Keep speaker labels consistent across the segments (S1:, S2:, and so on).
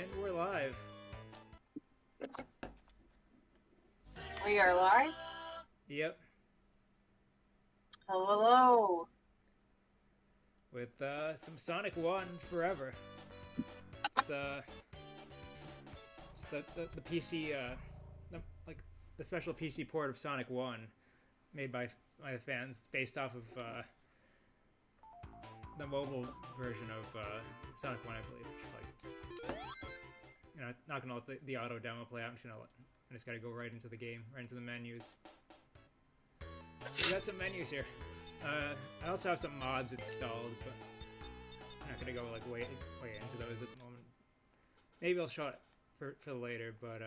S1: And we're live
S2: We are live.
S1: yep
S2: Hello.
S1: with some Sonic 1 Forever. It's the PC like the special PC port of Sonic 1 made by the fans based off of the mobile version of Sonic 1, I believe. Which, like, not gonna let the auto demo play out. I just gotta go right into the game, right into the menus. So we got some menus here. I also have some mods installed, but I'm not gonna go like way into those at the moment. Maybe I'll show it for later, but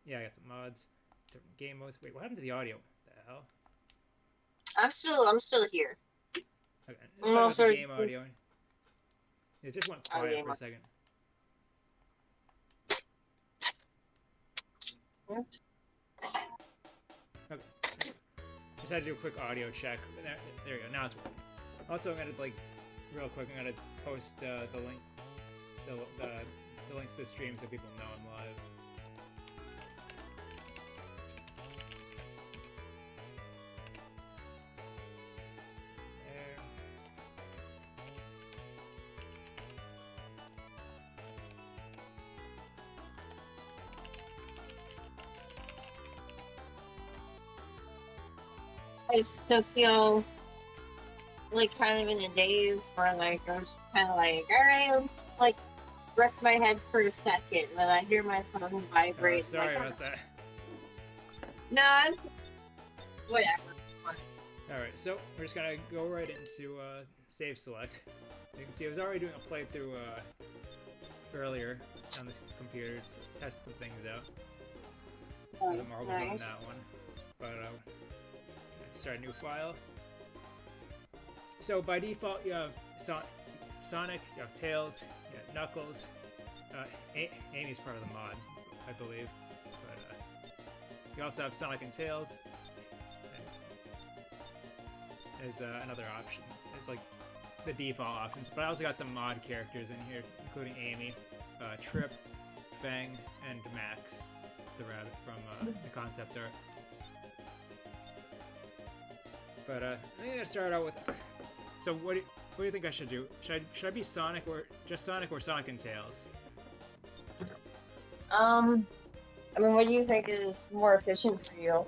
S1: yeah, I got some mods, different game modes. Wait, what happened to the audio? What the hell?
S2: I'm still here.
S1: Okay, let's talk about the
S2: Also,
S1: game audio. It just went quiet for a second.
S2: Oops.
S1: Okay. Just had to do a quick audio check. There you go. Now it's working. Also, I'm gonna real quick. I'm gonna post the link, the links to the stream so people know I'm live. There.
S2: I still feel like kind of in a daze where like I'm just kind of like, all right, like rest my head for a second, and then I hear my phone vibrate.
S1: Sorry
S2: like,
S1: about that.
S2: No, it's whatever.
S1: Alright, so we're just gonna go right into save select. You can see I was already doing a playthrough earlier on this computer to test some things out.
S2: Oh,
S1: The
S2: it's
S1: marbles
S2: nice.
S1: on that one. But let's start a new file. So by default you have Sonic, you have Tails, you have Knuckles. Amy's part of the mod, I believe. But you also have Sonic and Tails. Is another option. It's like the default options, but I also got some mod characters in here, including Amy, Trip, Fang, and Max, the rabbit from the concept art. But I think I'm gonna start out with. So what do you think I should do? Should I be Sonic or just Sonic or Sonic and Tails?
S2: I mean, what do you think is more efficient for you?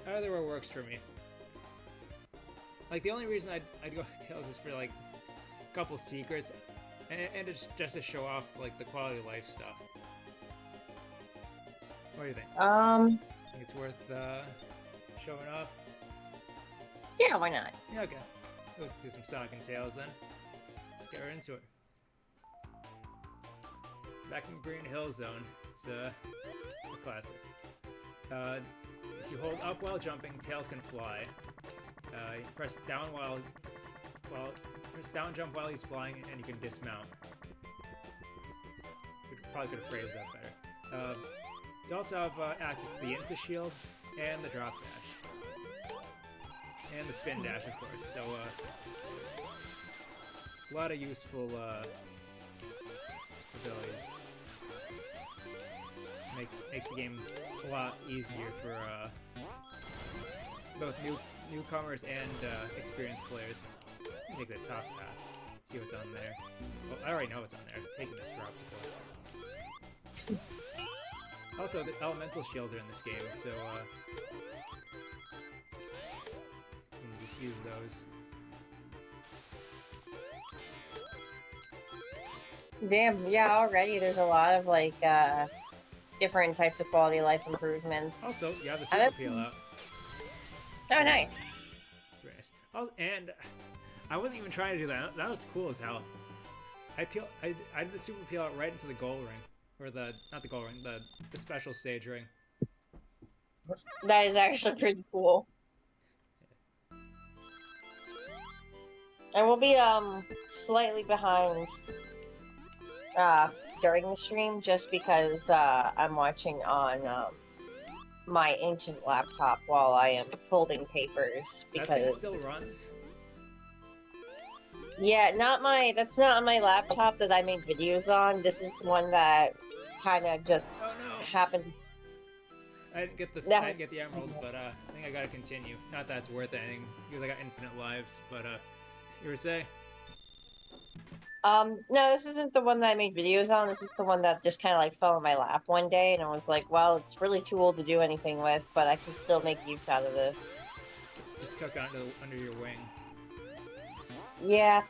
S1: Either or works for me. Like, the only reason I'd go with Tails is for, like, a couple secrets, and it's just to show off, like, the quality of life stuff. What do you think? Think it's worth showing off?
S2: Yeah, why not?
S1: Yeah, okay. Let's do some Sonic and Tails then. Let's get right into it. Back in Green Hill Zone. It's a classic. If you hold up while jumping, Tails can fly. You press down jump while he's flying, and you can dismount. Probably could have phrased that better. You also have access to the Insta Shield and the Drop Dash. And the Spin Dash, of course. So, a lot of useful abilities. Makes the game a lot easier for both newcomers and experienced players. Take the top path, see what's on there. Well, I already know what's on there. I've taken this drop before. Also, the elemental shields are in this game, so you can just use those.
S2: Damn, yeah, already there's a lot of like different types of quality of life improvements.
S1: Also, you have the super peel out.
S2: Oh, nice.
S1: It's very nice. Oh, and I wasn't even trying to do that. That looks cool as hell. I did the super peel out right into the goal ring, or not the goal ring, the special stage ring.
S2: That is actually pretty cool. I will be slightly behind during the stream just because I'm watching on my ancient laptop while I am folding papers because
S1: that thing still runs?
S2: Yeah, not my. That's not on my laptop that I made videos on. This is one that kind of just
S1: Oh no!
S2: happened.
S1: I didn't get this. I
S2: That
S1: didn't get the emerald, but I think I gotta continue. Not that it's worth anything because I got infinite lives. But you were saying?
S2: no, this isn't the one that I made videos on. This is the one that just kind of like fell in my lap one day, and I was like, well, it's really too old to do anything with, but I can still make use out of this.
S1: Just tuck it under your wing.
S2: Yeah,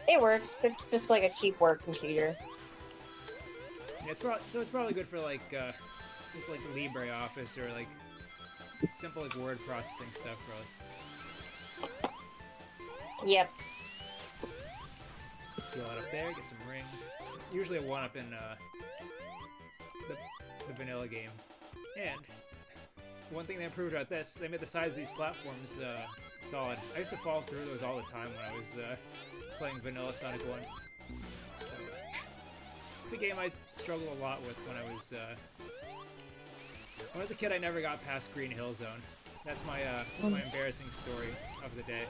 S2: it works. It's just like a cheap work computer.
S1: Yeah, it's probably good for like just like LibreOffice or like simple like word processing stuff, probably.
S2: Yep.
S1: Heal that up there, get some rings. It's usually a one-up in the vanilla game. And one thing they improved about this, they made the size of these platforms solid. I used to fall through those all the time when I was playing vanilla Sonic 1. So, it's a game I struggled a lot with when I was a kid. I never got past Green Hill Zone. That's my my embarrassing story of the day.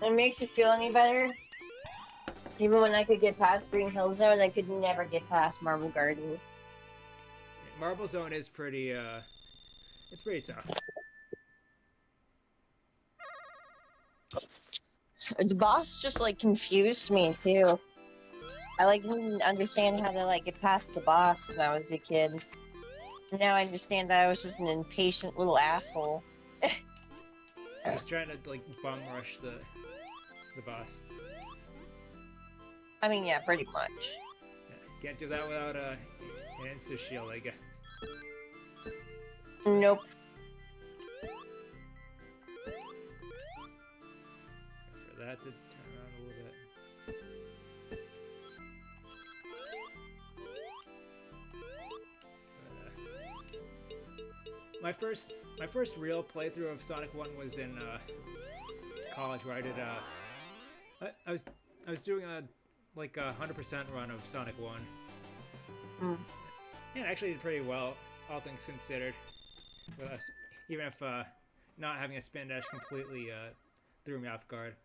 S2: It makes you feel any better? Even when I could get past Green Hill Zone, I could never get past Marble Garden.
S1: Marble Zone is pretty it's pretty tough.
S2: The boss just like confused me too. I like didn't understand how to like get past the boss when I was a kid. Now I understand that I was just an impatient little asshole.
S1: Just trying to like bum rush the boss.
S2: I mean, yeah, pretty much.
S1: Yeah, can't do that without an insta shield, I guess.
S2: Nope.
S1: For that to turn around a little bit. But, my first real playthrough of Sonic 1 was in college, where I did I was doing a like a 100% run of Sonic 1. Yeah, I actually did pretty well, all things considered. With us, even if not having a spin dash completely threw me off guard.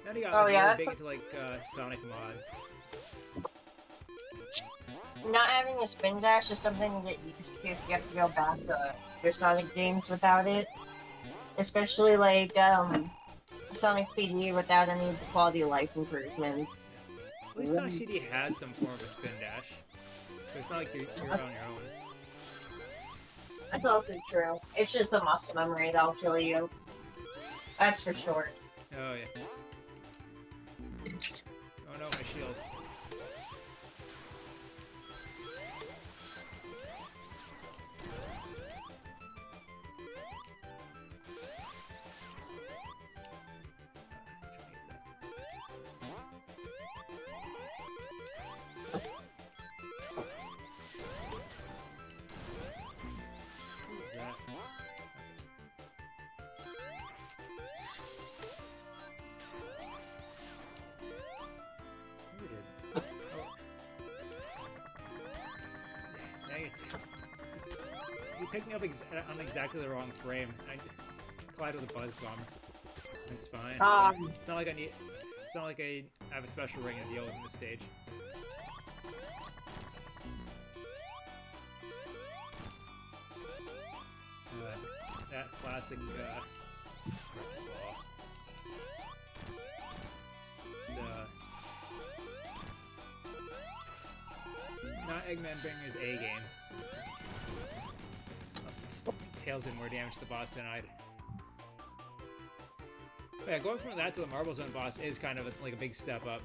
S1: Then he got like, really big into like Sonic mods.
S2: Not having a spin dash is something that you just you have to go back to your Sonic games without it. Especially like Sonic CD without any of the quality of life improvements.
S1: At least Sonic CD has some form of a spin dash, so it's not like you're on your own.
S2: That's also true. It's just the muscle memory that'll kill you. That's for sure.
S1: Oh yeah. Oh no, my shield. You picked me up on exactly the wrong frame. I collided with a buzz bomb. It's fine. It's not like I need. It's not like I have a special ring to deal with in this stage. That classic. Not Eggman bringing his A game. Tails did more damage to the boss than I'd. But yeah, going from that to the Marble Zone boss is kind of like a big step up.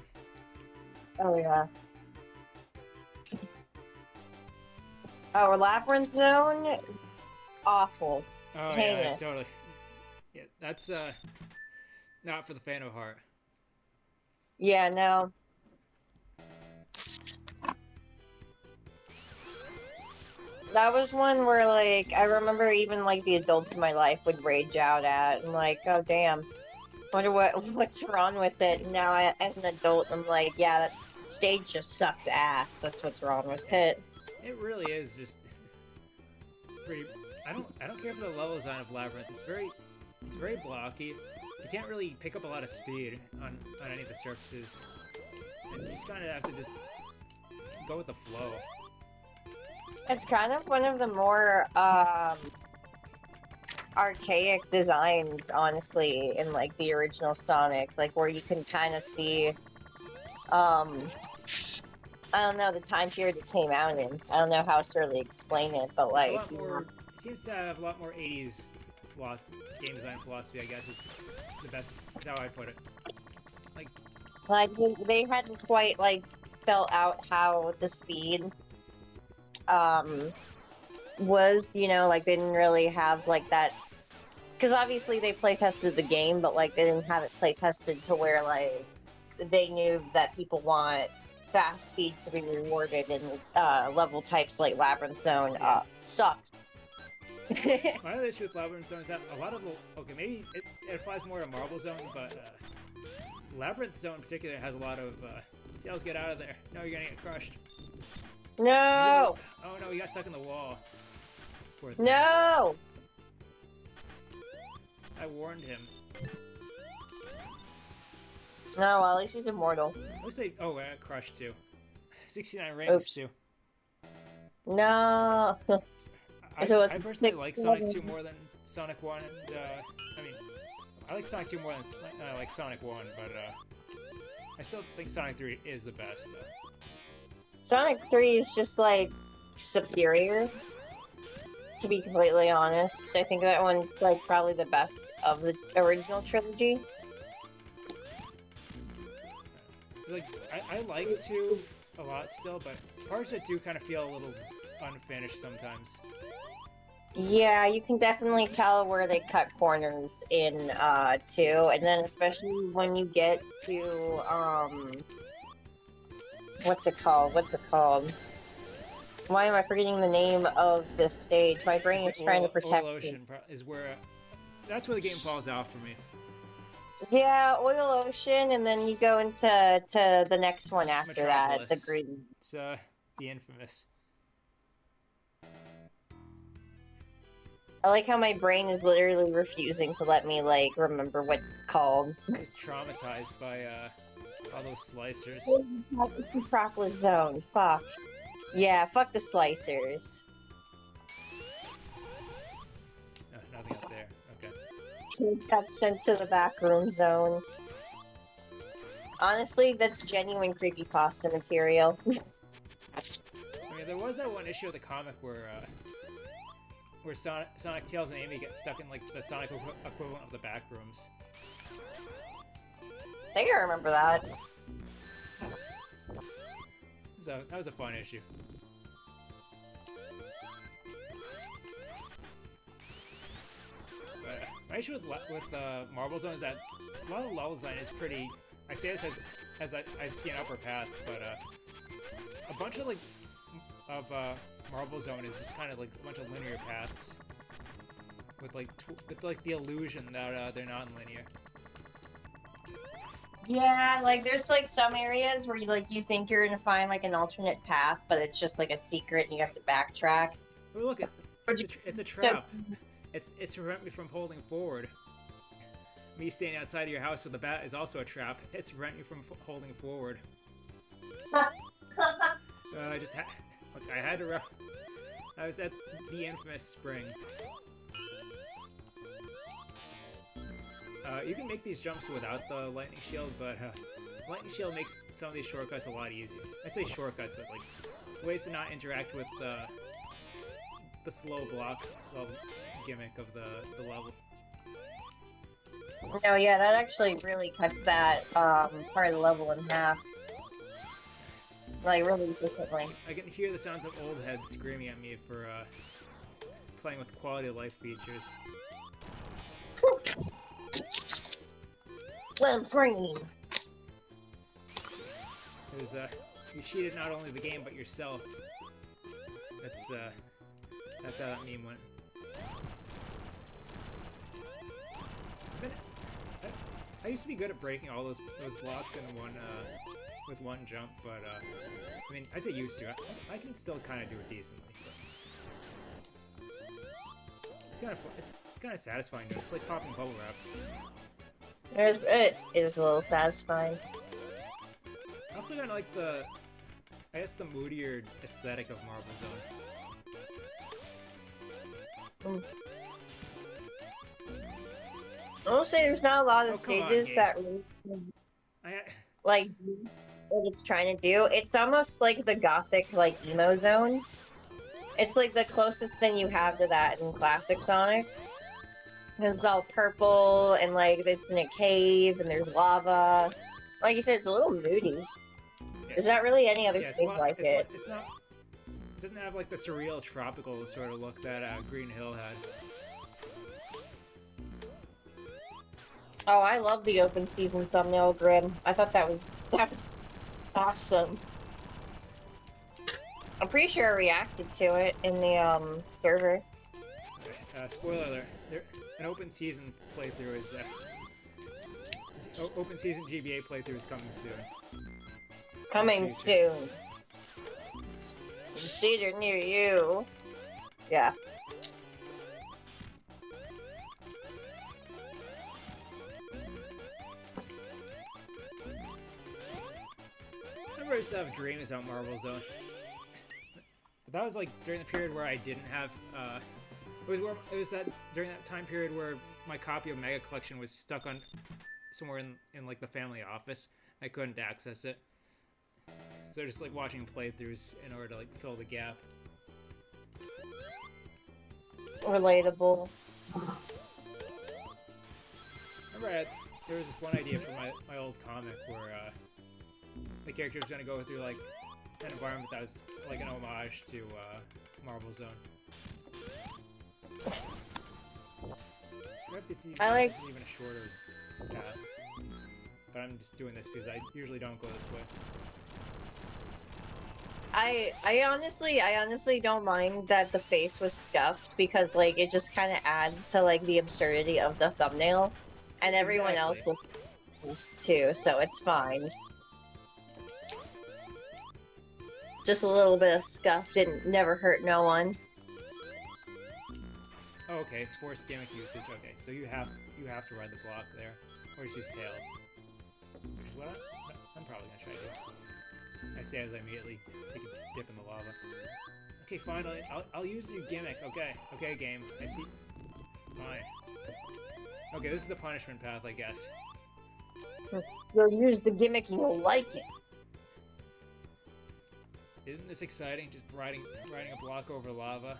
S2: Oh yeah. Our Labyrinth Zone, awful.
S1: Oh yeah, totally. Yeah, that's not for the faint of heart.
S2: Yeah, no. That was one where, like, I remember even, like, the adults in my life would rage out at, and like, oh damn, wonder what's wrong with it. And now, as an adult, I'm like, yeah, that stage just sucks ass. That's what's wrong with it.
S1: It really is just pretty. I don't care for the level design of Labyrinth. It's very blocky. you can't really pick up a lot of speed on any of the surfaces. And you just kind of have to just go with the flow.
S2: It's kind of one of the more archaic designs, honestly, in like the original Sonic, like where you can kind of see, I don't know, the time period it came out in. I don't know how else to really explain it, but
S1: It's
S2: like,
S1: a lot more. It seems to have a lot more 80s game design philosophy. I guess is the best. Is how I put it.
S2: like they hadn't quite like felt out how the speed was, you know, like they didn't really have like that, because obviously they play tested the game, but like they didn't have it play tested to where like they knew that people want fast speeds to be rewarded, and level types like Labyrinth Zone suck.
S1: My other issue with Labyrinth Zone is that a lot of okay, maybe it applies more to Marble Zone, but Labyrinth Zone in particular has a lot of Tails, get out of there. No, you're gonna get crushed.
S2: No!
S1: Oh no, he got stuck in the wall. Poor thing.
S2: No!
S1: I warned him.
S2: No, well, at least he's immortal.
S1: Let's say, oh, I got crushed too. 69 rings
S2: Oops.
S1: too.
S2: No!
S1: I personally like Sonic 2 more than Sonic 1, and I mean, I like Sonic 2 more than I like Sonic 1, but I still think Sonic 3 is the best though.
S2: Sonic 3 is just like superior, to be completely honest. I think that one's like probably the best of the original trilogy.
S1: Like, I like 2 a lot still, but parts that do kind of feel a little unfinished sometimes.
S2: Yeah, you can definitely tell where they cut corners in 2, and then especially when you get to what's it called? Why am I forgetting the name of this stage? My brain is trying to protect
S1: Oil
S2: me.
S1: Ocean is where that's where the game falls off for me.
S2: Yeah, Oil Ocean, and then you go into the next one after that, the green.
S1: It's the infamous.
S2: I like how my brain is literally refusing to let me like remember what it's called.
S1: I was traumatized by all those slicers.
S2: It's the Metropolis Zone. Fuck. Yeah, fuck the slicers.
S1: Oh, nothing up there. Okay.
S2: Got sent to the backroom zone. Honestly, that's genuine creepypasta material.
S1: I mean, there was that one issue of the comic where Sonic, Tails, and Amy get stuck in like the Sonic equivalent of the back rooms.
S2: I think I remember that.
S1: So that was a fun issue. But my issue with Marble Zone is that a lot of level design is pretty. I say this as I see an upper path, but a bunch of Marble Zone is just kind of like a bunch of linear paths with like the illusion that they're not linear.
S2: Yeah, like there's like some areas where you think you're gonna find like an alternate path, but it's just like a secret and you have to backtrack.
S1: Oh, look, it's a trap. It's to prevent me from holding forward. Me standing outside of your house with a bat is also a trap. It's to prevent you from holding forward. I just had. Look, I had to. I was at the infamous spring. You can make these jumps without the lightning shield, but lightning shield makes some of these shortcuts a lot easier. I say shortcuts, but like ways to not interact with the slow block gimmick of the level.
S2: No, yeah, that actually really cuts that part of the level in half. Like, really efficiently.
S1: I can hear the sounds of old heads screaming at me for playing with quality of life features.
S2: Lem's ring.
S1: Because you cheated not only the game but yourself. That's how that meme went. I used to be good at breaking all those blocks in one with one jump, but I mean, I say used to. I can still kind of do it decently. But it's kind of satisfying. It's like popping bubble wrap.
S2: It is a little satisfying.
S1: I also kind of like I guess the moodier aesthetic of Marble Zone.
S2: Mm. I will say there's not a lot of
S1: Oh, come on,
S2: stages
S1: game.
S2: that really,
S1: I,
S2: like, do what it's trying to do. It's almost like the gothic, like, emo zone. It's like the closest thing you have to that in classic Sonic. It's all purple, and like it's in a cave, and there's lava. Like you said, it's a little moody.
S1: yeah.
S2: There's not really any other
S1: Yeah,
S2: thing like it.
S1: it's not. It doesn't have like the surreal tropical sort of look that Green Hill had.
S2: Oh, I love the open season thumbnail grid. I thought that was awesome. I'm pretty sure I reacted to it in the server.
S1: Okay, spoiler alert. An open season playthrough is open season GBA playthrough is coming soon.
S2: Coming soon. Theater near you. Yeah.
S1: I remember I used to have dreams about Marble Zone. But that was like during the period where I didn't have it was that during that time period where my copy of Mega Collection was stuck on somewhere in like the family office. I couldn't access it. So just like watching playthroughs in order to like fill the gap.
S2: Relatable.
S1: Remember there was this one idea for my old comic where the character was gonna go through like an environment that was like an homage to Marble Zone.
S2: I like
S1: even a shorter path, but I'm just doing this because I usually don't go this way.
S2: I honestly don't mind that the face was scuffed because like it just kind of adds to like the absurdity of the thumbnail, and everyone else looks too, so it's fine. Just a little bit of scuff didn't never hurt no one.
S1: Oh, okay, forced gimmick usage. Okay, so you have to ride the block there, or just use tails, which is what I'm probably gonna try to do. I say as I immediately take a dip in the lava. Okay, finally, I'll use your gimmick. Okay, game. I see. Fine. Okay, this is the punishment path, I guess.
S2: You'll use the gimmick and you'll like it.
S1: Isn't this exciting? Just riding a block over lava.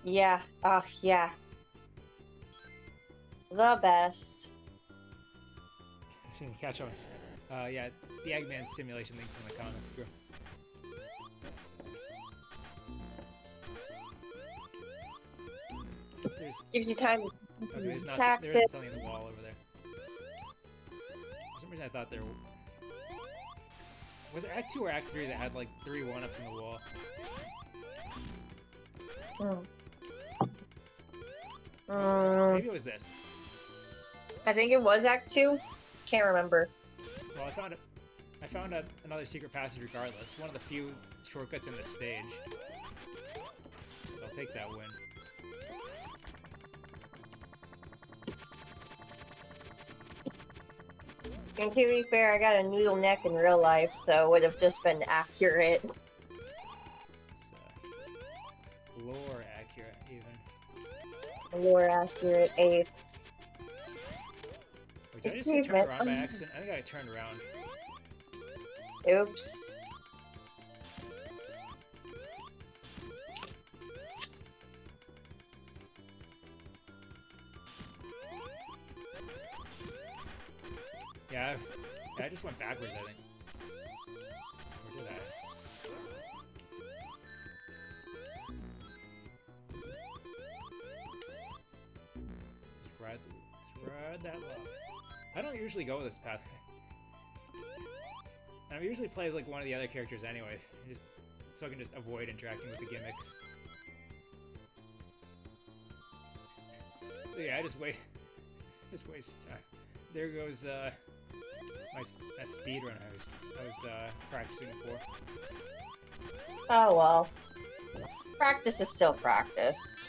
S2: Yeah. Oh, yeah. The best.
S1: Catch on. Yeah, the Eggman simulation thing from the comics group.
S2: Gives you time to
S1: there
S2: tax
S1: isn't
S2: it.
S1: something in the wall over there. For some reason I thought there was it Act 2 or Act 3 that had like 3 1-ups in the wall. Maybe it was this.
S2: I think it was Act 2. Can't remember.
S1: Well, I found another secret passage regardless. One of the few shortcuts in the stage. I'll take that win.
S2: And to be fair, I got a noodle neck in real life, so it would have just been accurate.
S1: It's lore accurate, even.
S2: Lore accurate, ace.
S1: Wait, did I just turn around by accident? I think I turned around.
S2: Oops.
S1: Yeah, I just went backwards, I think. Or did I? Just ride that lava. I don't usually go this path. I usually play as like one of the other characters anyway, so I can just avoid interacting with the gimmicks. So yeah, I just waste time. There goes that speedrun I was practicing for.
S2: Oh well. Practice is still practice.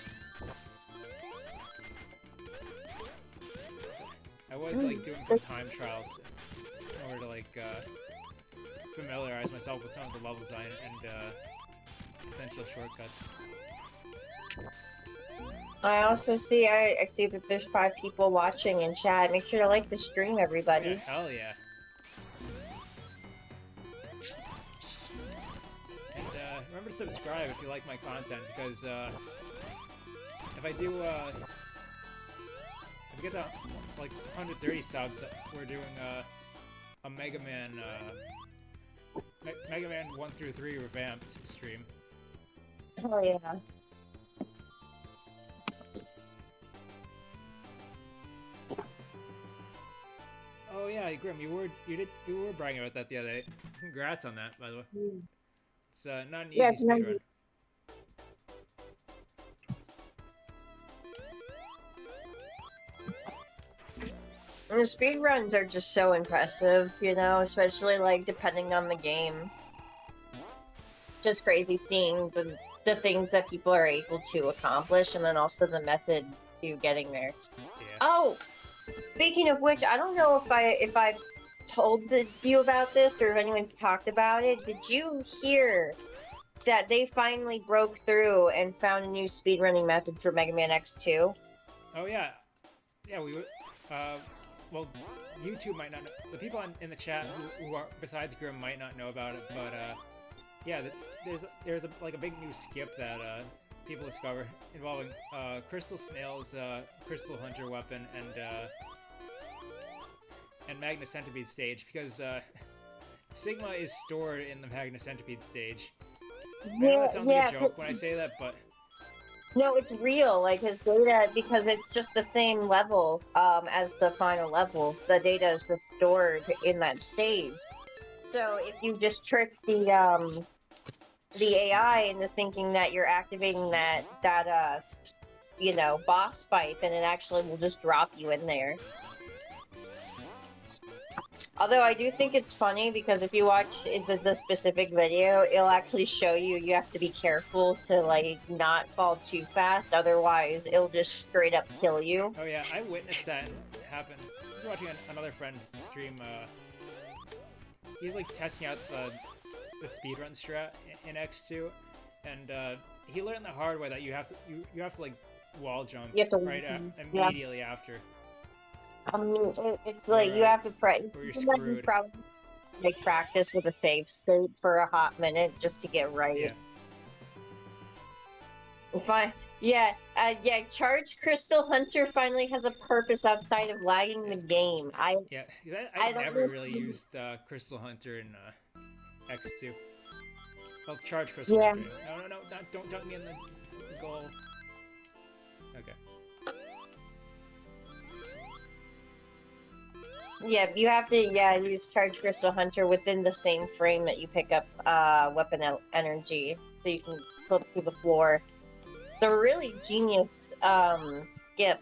S1: I was like doing some time trials in order to like familiarize myself with some of the level design and potential shortcuts.
S2: I also see I see that there's 5 people watching in chat. Make sure to like the stream,
S1: Oh, yeah,
S2: everybody.
S1: hell yeah. And remember to subscribe if you like my content, because if I do if we get to like 130 subs, we're doing a Mega Man Mega Man 1 through 3 revamped stream.
S2: Oh yeah.
S1: Oh yeah, Grim, you were bragging about that the other day. Congrats on that, by the way. It's not an easy speedrun.
S2: And the speedruns are just so impressive, you know, especially like depending on the game. Just crazy seeing the things that people are able to accomplish, and then also the method to getting there.
S1: Yeah.
S2: Oh, speaking of which, I don't know if I've told you about this or if anyone's talked about it. Did you hear that they finally broke through and found a new speedrunning method for Mega Man X2?
S1: Oh yeah, yeah. We well, YouTube might not know. The people in the chat who are besides Grim might not know about it, but yeah, there's like a big new skip that people discover involving Crystal Snail's Crystal Hunter weapon and Magna Centipede stage, because Sigma is stored in the Magna Centipede stage. I know that sounds like a joke when I say that, but
S2: no, it's real. Like his data, because it's just the same level as the final levels. The data is just stored in that stage. So if you just trick the AI into thinking that you're activating that you know, boss fight, then it actually will just drop you in there. Although I do think it's funny, because if you watch the specific video, it'll actually show you have to be careful to like not fall too fast, otherwise it'll just straight up kill you.
S1: oh yeah, I witnessed that happen. I was watching another friend's stream. He's like testing out the speedrun strat in X2, and he learned the hard way that you have to like wall jump right immediately after.
S2: I mean, it's like you have to
S1: Or you're screwed.
S2: probably like practice with a save state for a hot minute just to get right.
S1: Yeah.
S2: Yeah, Charge Crystal Hunter finally has a purpose outside of lagging the game. I
S1: never really used Crystal Hunter in X2. Well, Charge Crystal Hunter. No, don't dunk me in the goal. Okay.
S2: Yeah, you have to use Charge Crystal Hunter within the same frame that you pick up weapon energy, so you can flip through the floor. It's a really genius skip.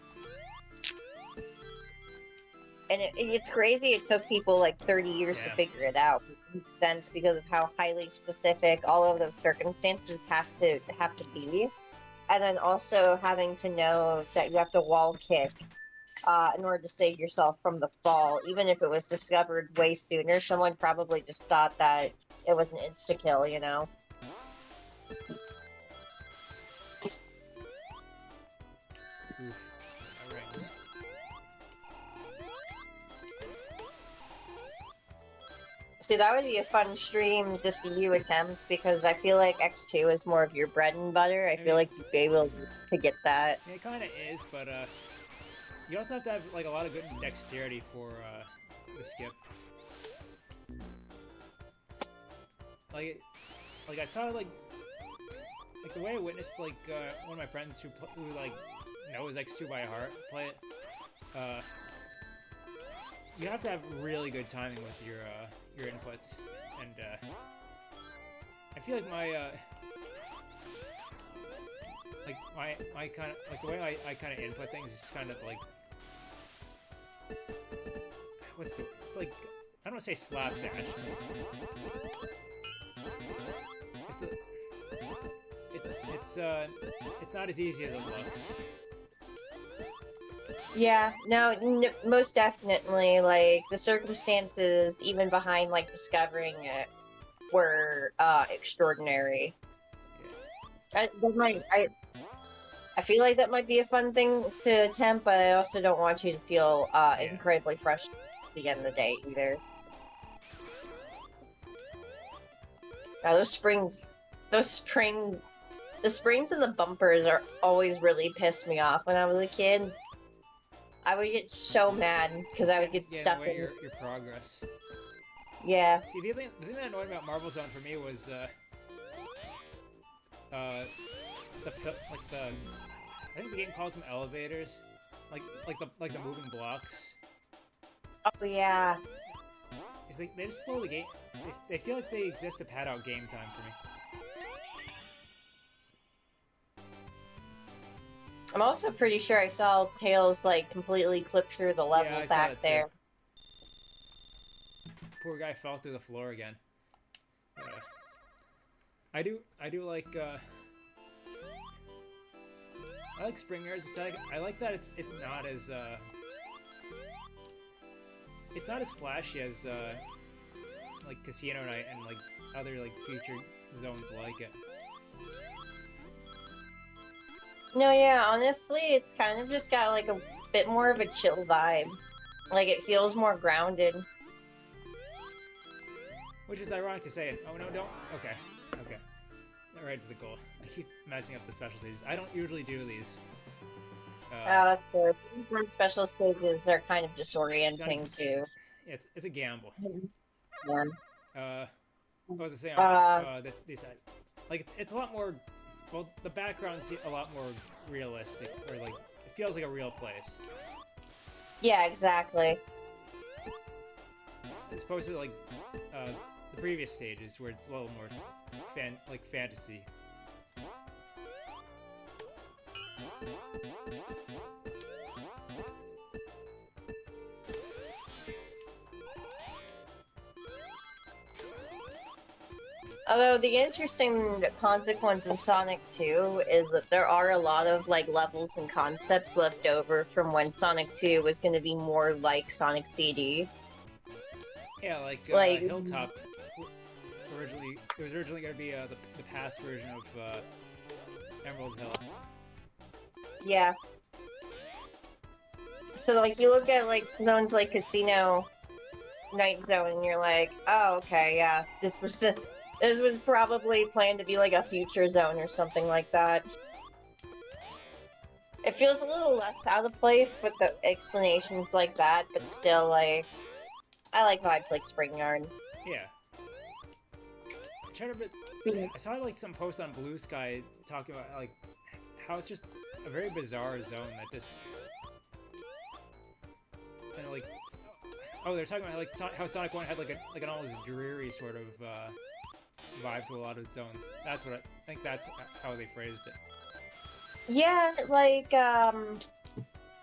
S2: And it's crazy it took people like 30 years to figure it out. It makes sense because of how highly specific all of those circumstances have to be. And then also having to know that you have to wall kick in order to save yourself from the fall. Even if it was discovered way sooner, someone probably just thought that it was an insta-kill, you know? See, that would be a fun stream to see you attempt, because I feel like X2 is more of your bread and butter. I feel like you'd be able to get that.
S1: It kind of is, but you also have to have like a lot of good dexterity for the skip. Like I saw like the way I witnessed like one of my friends who like knows X2 by heart play it. You have to have really good timing with your inputs, and I feel like my kind of like the way I kind of input things is kind of like it's like, I don't want to say slapdash. It's not as easy as it looks.
S2: Yeah, no, most definitely. Like the circumstances, even behind like discovering it, were extraordinary. That might, I feel like that might be a fun thing to attempt, but I also don't want you to feel
S1: Yeah.
S2: incredibly frustrated at the end of the day either. Now, the springs and the bumpers are always really pissed me off. When I was a kid, I would get so mad because I would get
S1: Yeah, in the
S2: stuck
S1: way
S2: in.
S1: your progress.
S2: Yeah.
S1: See, the thing that annoyed me about Marble Zone for me was uh, like the I think the game calls them elevators, like the moving blocks.
S2: Oh yeah.
S1: It's like they just slow the game. They feel like they exist to pad out game time for me.
S2: I'm also pretty sure I saw Tails like completely clip through the level
S1: Yeah, I saw
S2: back
S1: that
S2: there.
S1: too. Poor guy fell through the floor again. I do like I like Spring Air's aesthetic. I like that it's not as flashy as like Casino Night and like other like future zones like it.
S2: No, yeah, honestly, it's kind of just got like a bit more of a chill vibe. Like it feels more grounded.
S1: Which is ironic to say. Oh no, don't. Okay, okay. Right to the goal. I keep messing up the special stages. I don't usually do these.
S2: That's good. These special stages are kind of disorienting too.
S1: Yeah, it's a gamble.
S2: Yeah.
S1: What was I saying? This side. Like it's a lot more. Well, the background's a lot more realistic, or like it feels like a real place.
S2: Yeah, exactly.
S1: As opposed to like the previous stages where it's a little more fantasy.
S2: Although the interesting consequence of Sonic 2 is that there are a lot of like levels and concepts left over from when Sonic 2 was going to be more like Sonic CD.
S1: Yeah, like Hilltop. It was originally going to be the past version of Emerald Hill.
S2: Yeah. So like you look at like zones like Casino Night Zone and you're like, oh okay, yeah, this was probably planned to be like a future zone or something like that. It feels a little less out of place with the explanations like that, but still, like, I like vibes like Spring Yard.
S1: Yeah. I saw like some post on Blue Sky talking about like how it's just a very bizarre zone that just kind of like they're talking about like how Sonic 1 had like an almost dreary sort of vibe to a lot of zones. That's what I think. That's how they phrased it.
S2: Yeah, like I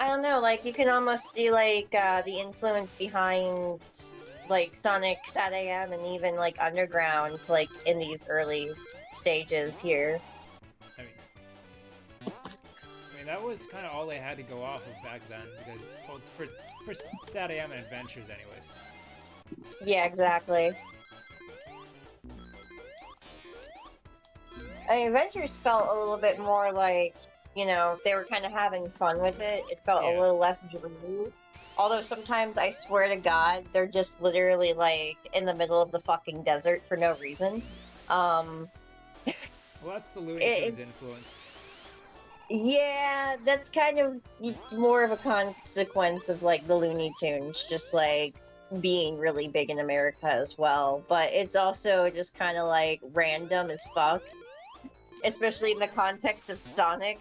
S2: don't know. Like you can almost see like the influence behind like Sonic SatAM and even like Underground, like in these early stages here.
S1: I mean that was kind of all they had to go off of back then because well, for SatAM and Adventures, anyways.
S2: Yeah, exactly. I mean, Adventures felt a little bit more like, you know, they were kind of having fun with it. It felt a little less dreamy. Although sometimes, I swear to God, they're just literally, like, in the middle of the fucking desert for no reason.
S1: Well, that's the Looney Tunes influence.
S2: Yeah, that's kind of more of a consequence of, like, the Looney Tunes just, like, being really big in America as well. But it's also just kind of, like, random as fuck. Especially in the context of Sonic.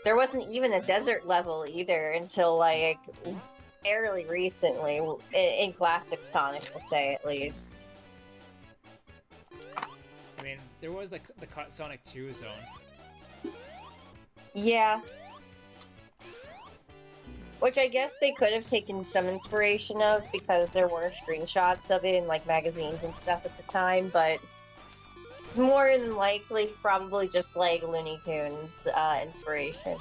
S2: There wasn't even a desert level either until, like, fairly recently, in classic Sonic, we'll say, at least.
S1: I mean, there was, like, the Sonic 2 zone.
S2: Yeah. Which I guess they could have taken some inspiration of, because there were screenshots of it in, like, magazines and stuff at the time, but more than likely, probably just, like, Looney Tunes inspiration.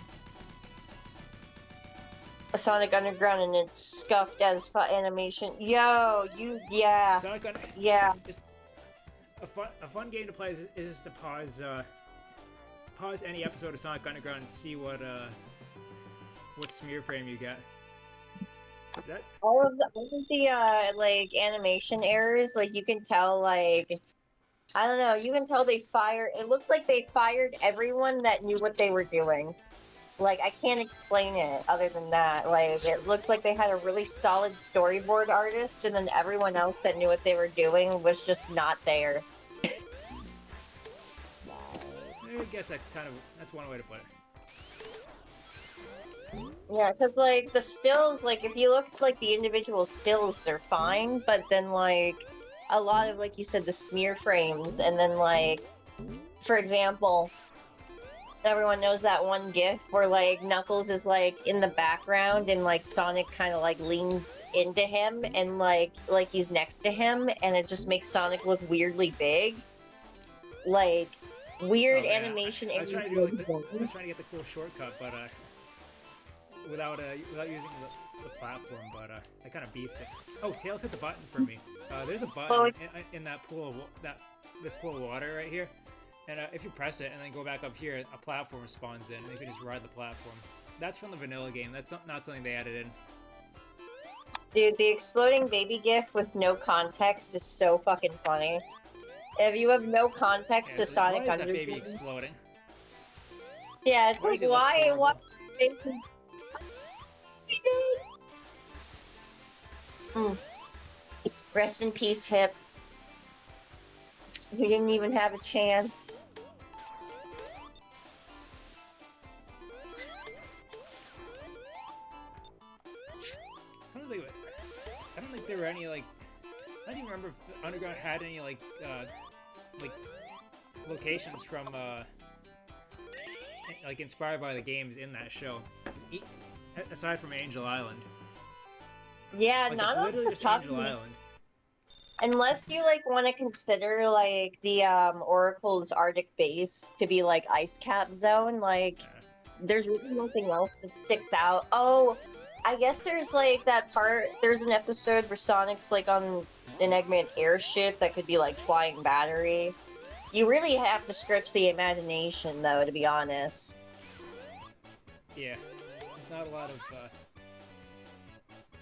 S2: Sonic Underground and it's scuffed as animation. Yo, yeah,
S1: Sonic
S2: yeah.
S1: just a fun game to play is just to pause any episode of Sonic Underground and see what smear frame you get. That
S2: All of the like animation errors, like you can tell, like I don't know, you can tell they fired. It looks like they fired everyone that knew what they were doing. Like, I can't explain it other than that. Like, it looks like they had a really solid storyboard artist, and then everyone else that knew what they were doing was just not there.
S1: I guess that's one way to put it.
S2: Yeah, because, like, the stills, like, if you look at, like, the individual stills, they're fine, but then, like, a lot of, like you said, the smear frames, and then, like, for example, everyone knows that one gif where, like, Knuckles is, like, in the background and, like, Sonic kind of, like, leans into him and, like he's next to him, and it just makes Sonic look weirdly big. Like, weird animation.
S1: I was trying to get the cool shortcut, but, without using the platform, but, I kind of beefed it. Oh, Tails hit the button for me. There's a button in that pool of, this pool of water right here. And if you press it and then go back up here, a platform spawns in, and you can just ride the platform. That's from the vanilla game. That's not something they added in.
S2: Dude, the exploding baby gif with no context is so fucking funny. If you have no context to Sonic
S1: Underground, why is that baby exploding?
S2: Yeah, it's like, why? Rest in peace, Hip. You didn't even have a chance.
S1: I don't think there were any, like... I don't even remember if Underground had any, like locations from, like, inspired by the games in that show. Aside from Angel Island.
S2: Yeah,
S1: like,
S2: not on the top.
S1: Angel Island.
S2: Unless you, like, want to consider, like, the, Oracle's Arctic base to be, like, Ice Cap Zone, like, there's really nothing else that sticks out. Oh, I guess there's, like, that part, there's an episode where Sonic's, like, on an Eggman airship that could be, like, flying battery. You really have to stretch the imagination, though, to be honest.
S1: Yeah, there's not a lot of,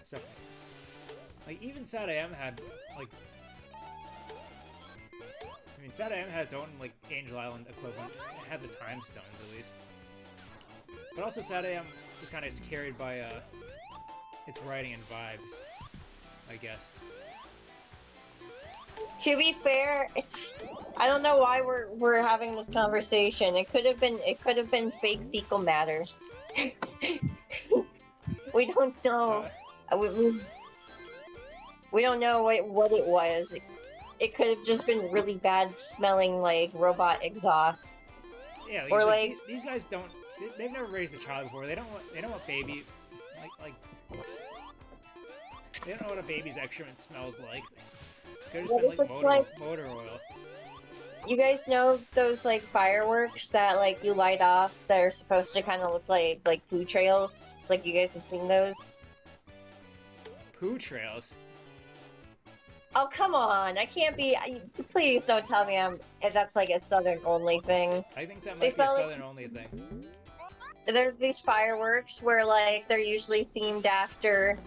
S1: stuff. Like, even Sad AM had, like... I mean, Sad AM had its own, like, Angel Island equivalent. It had the Time Stones, at least. But also, Sad AM was kind of carried by, its writing and vibes, I guess.
S2: To be fair, I don't know why we're having this conversation. It could have been fake fecal matter. We don't know. We don't know what it was. It could have just been really bad smelling, like, robot exhaust.
S1: Yeah,
S2: or like
S1: these guys don't. They've never raised a child before. They don't want baby, like. They don't know what a baby's excrement smells like. Could have just been like motor oil.
S2: You guys know those, like, fireworks that, like, you light off that are supposed to kind of look like poo trails? Like, you guys have seen those?
S1: Poo trails?
S2: Oh, come on! I can't be. Please don't tell me that's like a Southern-only thing.
S1: I think that might be a Southern-only thing.
S2: There's these fireworks where, like, they're usually themed after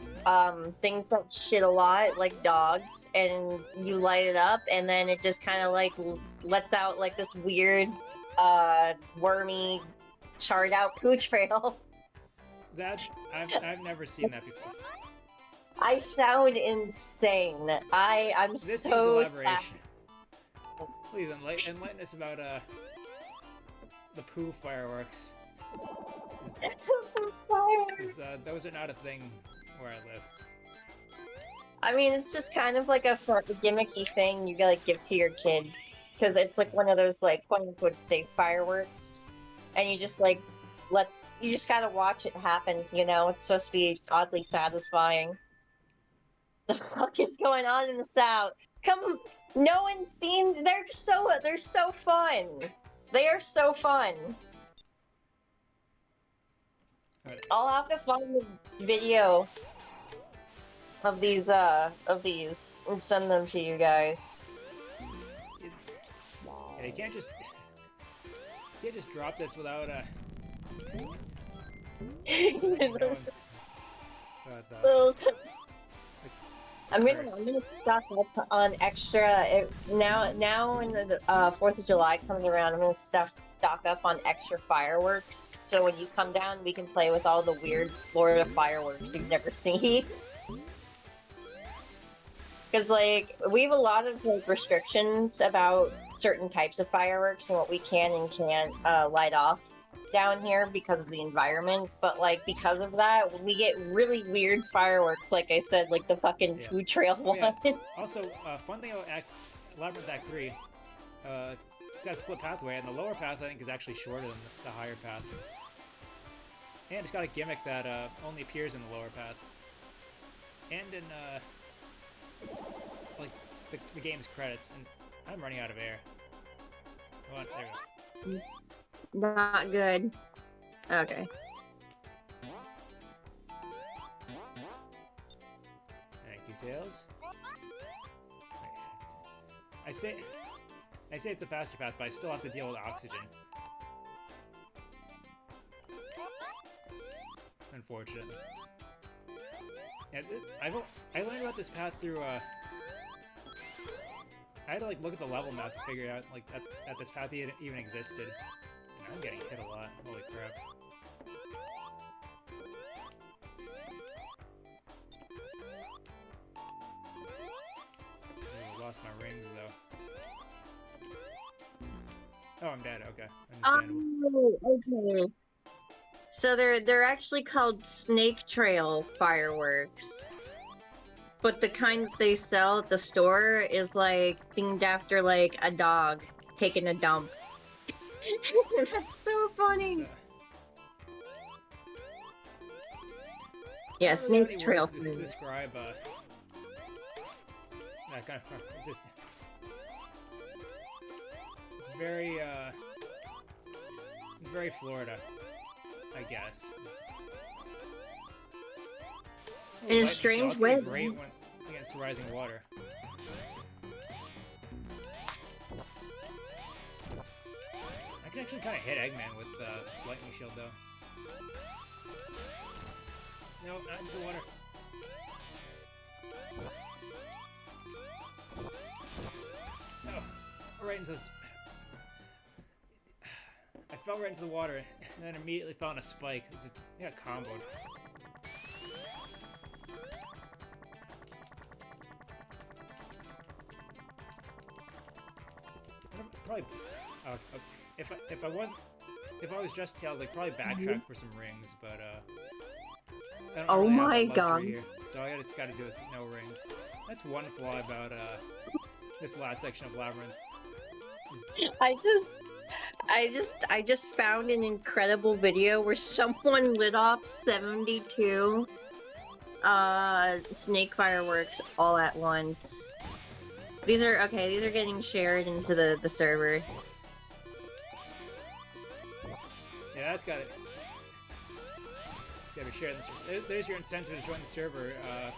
S2: things that shit a lot, like dogs, and you light it up, and then it just kind of, like, lets out, like, this weird, wormy, charred out poo trail.
S1: I've never seen that before.
S2: I sound insane. I'm
S1: this
S2: so
S1: sad. Please enlighten us about the poo fireworks. Those are not a thing where I live.
S2: I mean, it's just kind of like a gimmicky thing you like give to your kid, because it's like one of those, like, quote-unquote safe fireworks, and you just like you just gotta watch it happen. You know, it's supposed to be oddly satisfying. The fuck is going on in the South? Come, no one's seen. They're so fun. They are so fun.
S1: Alright.
S2: I'll have to find the video of these and send them to you guys.
S1: Yeah, you can't just drop this without knowing. But,
S2: I'm gonna stock up on extra now when the 4th of July comes around. I'm gonna stock up on extra fireworks, so when you come down, we can play with all the weird Florida fireworks you've never seen. Because like we have a lot of like restrictions about certain types of fireworks and what we can and can't light off down here because of the environment, but like because of that we get really weird fireworks, like I said, like the fucking food trail one.
S1: Yeah. Also, fun thing about Labyrinth Act 3, it's got a split pathway, and the lower path I think is actually shorter than the higher path. And it's got a gimmick that only appears in the lower path. And in like the game's credits, and I'm running out of air. Hold on, there we go.
S2: Not good. Okay.
S1: Thank you, Tails. I say it's a faster path, but I still have to deal with oxygen. Unfortunately. Yeah, I learned about this path through I had to like look at the level map to figure out like that this path even existed. And I'm getting hit a lot. Holy crap. Oh, I lost my rings though. Oh, I'm dead. Okay.
S2: Oh, okay. So they're actually called snake trail fireworks. But the kind that they sell at the store is like themed after like a dog taking a dump. That's so funny. Yeah, snake trail.
S1: Describe that kind of just. It's very Florida, I guess.
S2: In a strange way.
S1: Great when against the rising water. I can actually kind of hit Eggman with lightning shield though. No, not into the water. No, right into this. I fell right into the water and then immediately fell on a spike. It just got comboed. Probably, if I was just Tails, I'd probably backtrack for some rings, but I don't really have that luxury here, so I just gotta do this with no rings. That's one flaw about this last section of Labyrinth.
S2: I just found an incredible video where someone lit off 72 snake fireworks all at once. These are getting shared into the server.
S1: Yeah, that's gotta be shared. There's your incentive to join the server,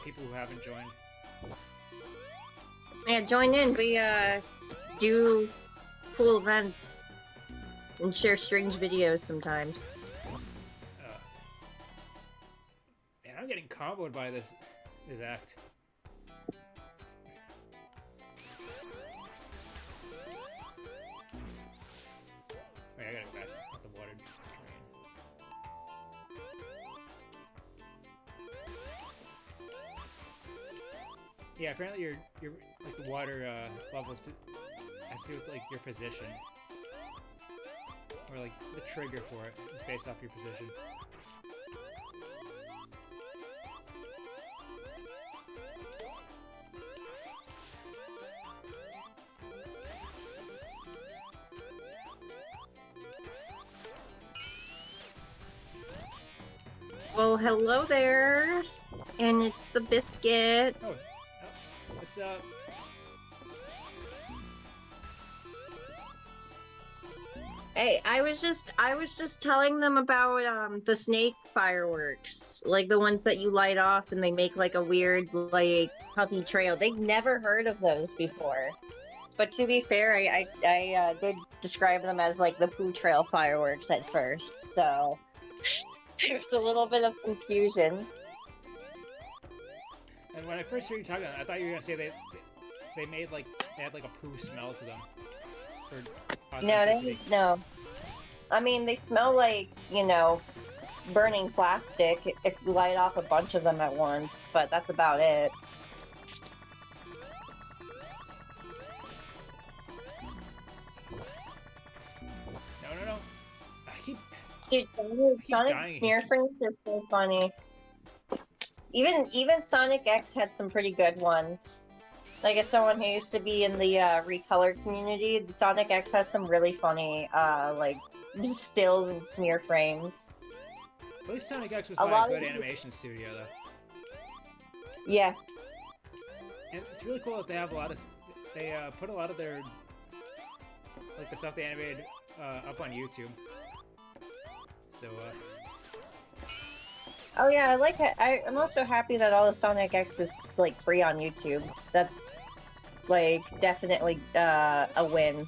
S1: people who haven't joined.
S2: Yeah, join in. We do cool events and share strange videos sometimes.
S1: Man, I'm getting comboed by this act. Wait, I gotta go back at the water train. Yeah, apparently your like the water levels has to do with like your position, or like the trigger for it is based off your position.
S2: Well, hello there, and it's the biscuit.
S1: Oh, it's
S2: Hey, I was just telling them about the snake fireworks, like the ones that you light off and they make like a weird like puffy trail. They'd never heard of those before. But to be fair, I did describe them as like the poo trail fireworks at first, so there's a little bit of confusion.
S1: And when I first heard you talking, I thought you were gonna say they made like they had like a poo smell to them for
S2: No,
S1: authenticity.
S2: no. I mean, they smell like, you know, burning plastic if you light off a bunch of them at once, but that's about it.
S1: No, no, no.
S2: Dude,
S1: I keep
S2: Sonic
S1: dying
S2: smear
S1: here.
S2: frames are so funny. Even Sonic X had some pretty good ones. Like as someone who used to be in the recolor community, Sonic X has some really funny like stills and smear frames.
S1: At least Sonic X was
S2: A
S1: by a
S2: lot
S1: good
S2: of
S1: animation studio, though.
S2: yeah.
S1: And it's really cool that they have a lot of... They put a lot of their... Like, the stuff they animated up on YouTube. So,
S2: Oh yeah, I like it. I'm also happy that all the Sonic X is like free on YouTube. That's like definitely a win.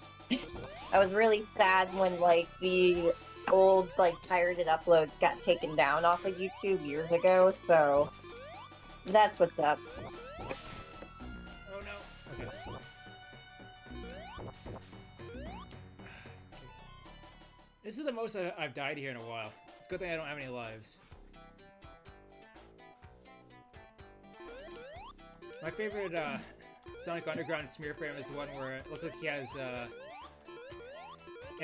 S2: I was really sad when like the old like pirated uploads got taken down off of YouTube years ago, so that's what's up.
S1: oh no. Okay. This is the most I've died here in a while. It's a good thing I don't have any lives. My favorite Sonic Underground smear frame is the one where it looks like he has. Am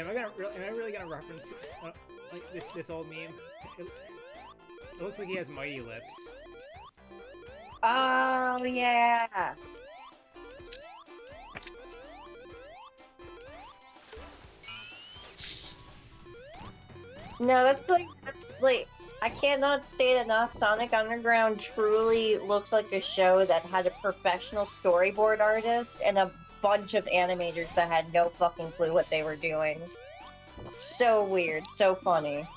S1: I really gonna reference like this old meme? It looks like he has mighty lips.
S2: Oh yeah. No, that's like I cannot state enough. Sonic Underground truly looks like a show that had a professional storyboard artist and a bunch of animators that had no fucking clue what they were doing. So weird, so funny.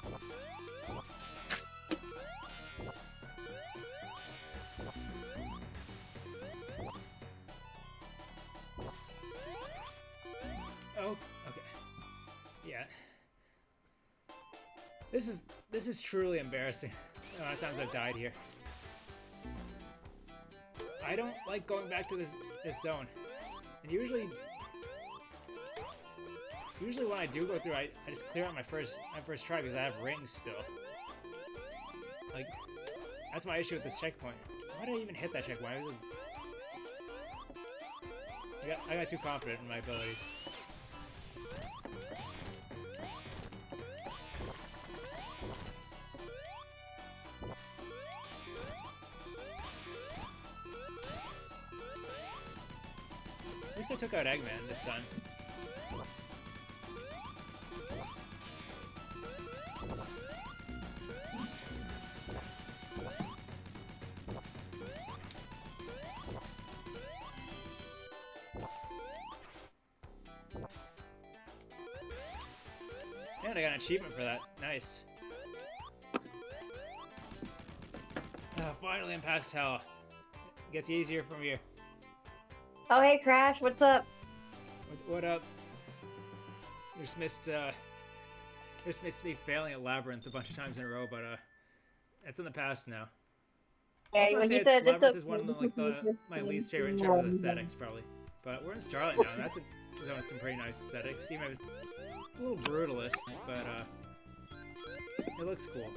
S1: Oh, okay. Yeah. This is truly embarrassing. The amount of times I've died here. I don't like going back to this zone. And usually when I do go through, I just clear out my first try because I have rings still. Like, that's my issue with this checkpoint. Why did I even hit that checkpoint? I got too confident in my abilities. At least I took out Eggman this time. And I got an achievement for that. Nice. Finally I'm past hell. It gets easier from here.
S2: Oh hey Crash, what's up?
S1: What up? You just missed me failing at Labyrinth a bunch of times in a row, but that's in the past now.
S2: Yeah,
S1: Also, I
S2: when he
S1: say
S2: said it's
S1: Labyrinth
S2: okay.
S1: is one of my least favorite in terms of aesthetics, probably. But we're in Starlight now, and that's a zone with some pretty nice aesthetics. Even if it's a little brutalist, but it looks cool.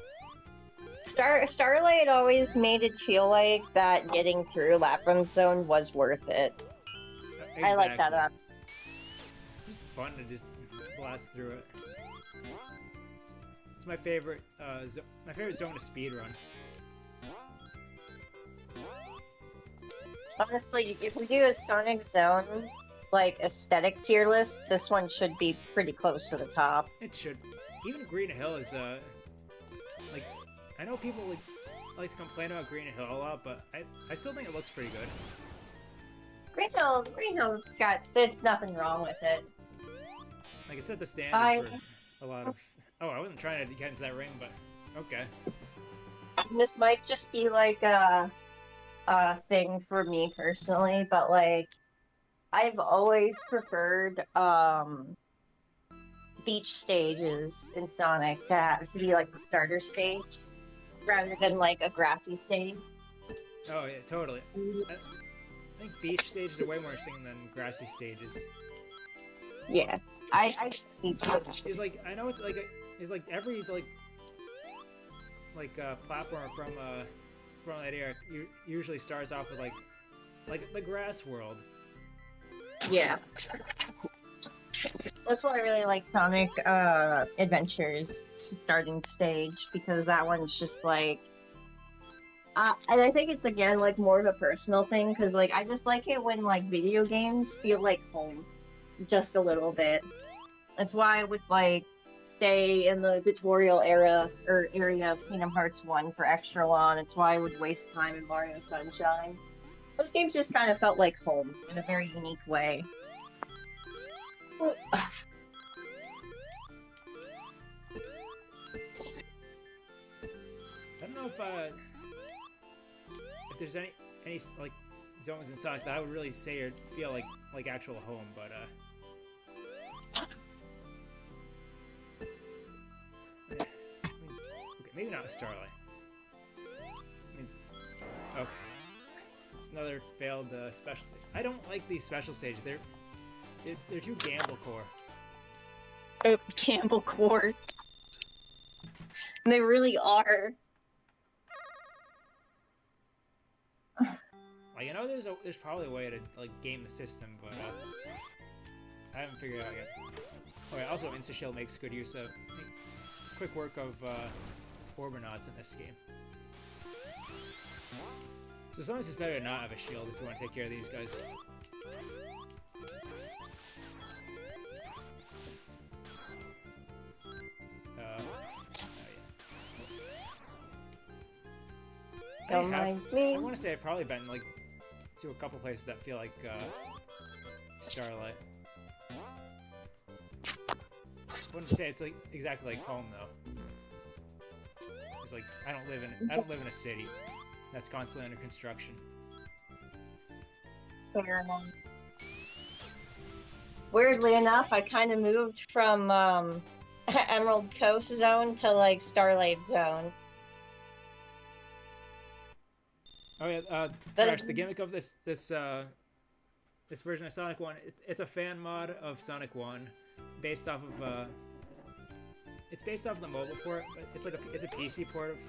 S2: Starlight always made it feel like that getting through Labyrinth Zone was worth it.
S1: Exactly.
S2: I like that.
S1: It's fun to just blast through it. It's my favorite zone to speedrun.
S2: Honestly, if we do a Sonic Zone like aesthetic tier list, this one should be pretty close to the top.
S1: It should. Even Green Hill is like, I know people like to complain about Green Hill a lot, but I still think it looks pretty good.
S2: Green Hill's got, there's nothing wrong with it.
S1: Like, it's at the standard a lot of. Oh, I wasn't trying to get into that ring, but okay.
S2: This might just be like a thing for me personally, but like I've always preferred beach stages in Sonic to have to be like the starter stage rather than like a grassy stage.
S1: Oh yeah, totally. I think beach stages are way more interesting than grassy stages.
S2: Yeah, I
S1: It's like I know it's like it's like every platform from that era usually starts off with like the grass world.
S2: yeah. That's why I really like Sonic Adventures starting stage because that one's just like and I think it's again like more of a personal thing because like I just like it when like video games feel like home just a little bit. That's why I would like stay in the tutorial era or area of Kingdom Hearts 1 for extra long. It's why I would waste time in Mario Sunshine. Those games just kind of felt like home in a very unique way.
S1: I don't know if there's any like zones in Sonic that I would really say or feel like actual home, but okay, maybe not with Starlight. I mean, okay, it's another failed special stage. I don't like these special stages. They're too gamble core.
S2: Oh, Campbell Court. They really are.
S1: Like I know there's probably a way to like game the system, but I haven't figured it out yet. Okay, also Insta-Shield makes good use of quick work of Orbinauts in this game. So sometimes it's better to not have a shield if you want to take care of these guys.
S2: Don't mind me.
S1: I want to say I've probably been like to a couple places that feel like Starlight. I wouldn't say it's like exactly like home though. It's like I don't live in a city that's constantly under construction.
S2: Fair enough. Weirdly enough, I kind of moved from Emerald Coast Zone to like Starlight Zone.
S1: Oh yeah, Crash, the gimmick of this version of Sonic 1, it's a fan mod of Sonic 1, based off of it's based off of the mobile port, but it's a PC port of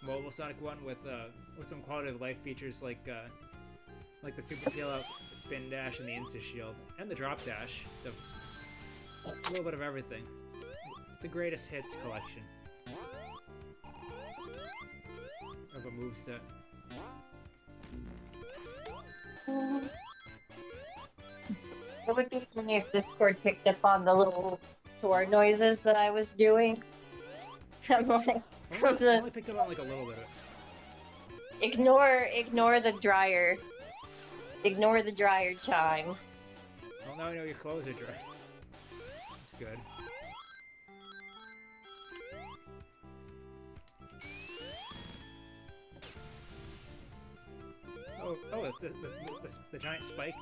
S1: mobile Sonic 1 with some quality of life features like the super peel out spin dash and the insta shield and the drop dash. So a little bit of everything. It's a greatest hits collection of a moveset.
S2: It would be funny if Discord picked up on the little tour noises that I was doing. I'm like,
S1: I only picked up on like a little bit of it.
S2: ignore the dryer. Ignore the dryer chime.
S1: Well, now I know your clothes are dry. That's good. Oh, the giant spike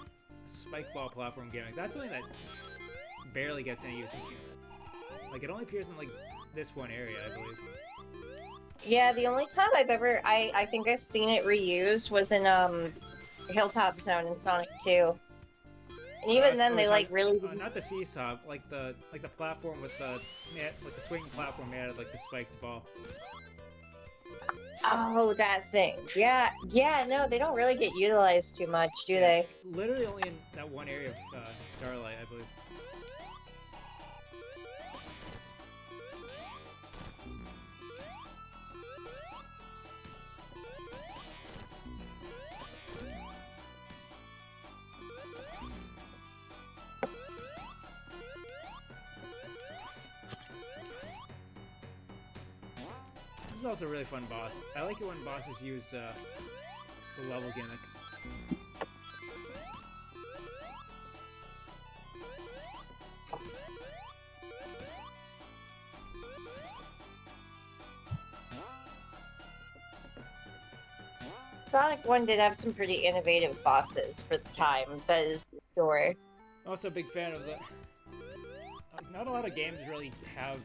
S1: ball platform gimmick. That's something that barely gets any use in Sonic. Like, it only appears in, like, this one area, I believe.
S2: Yeah, the only time I think I've seen it reused was in, Hilltop Zone in Sonic 2. And even then, they, like, really...
S1: not the seesaw, like the platform with the swinging platform made out of, like, the spiked ball.
S2: Oh, that thing. Yeah, no, they don't really get utilized too much, do they?
S1: Literally only in that one area of Starlight, I believe. This is also a really fun boss. I like it when bosses use the level gimmick.
S2: Sonic 1 did have some pretty innovative bosses for the time, that is for sure.
S1: Also a big fan of the... not a lot of games really have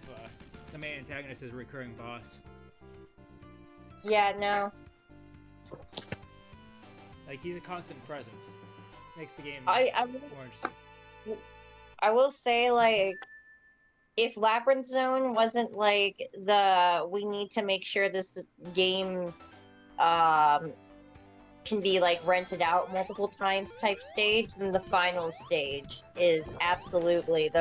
S1: the main antagonist as a recurring boss.
S2: Yeah, no.
S1: Like, he's a constant presence. Makes the game
S2: I
S1: more interesting.
S2: I will say, like, if Labyrinth Zone wasn't like we need to make sure this game can be like rented out multiple times type stage, then the final stage is absolutely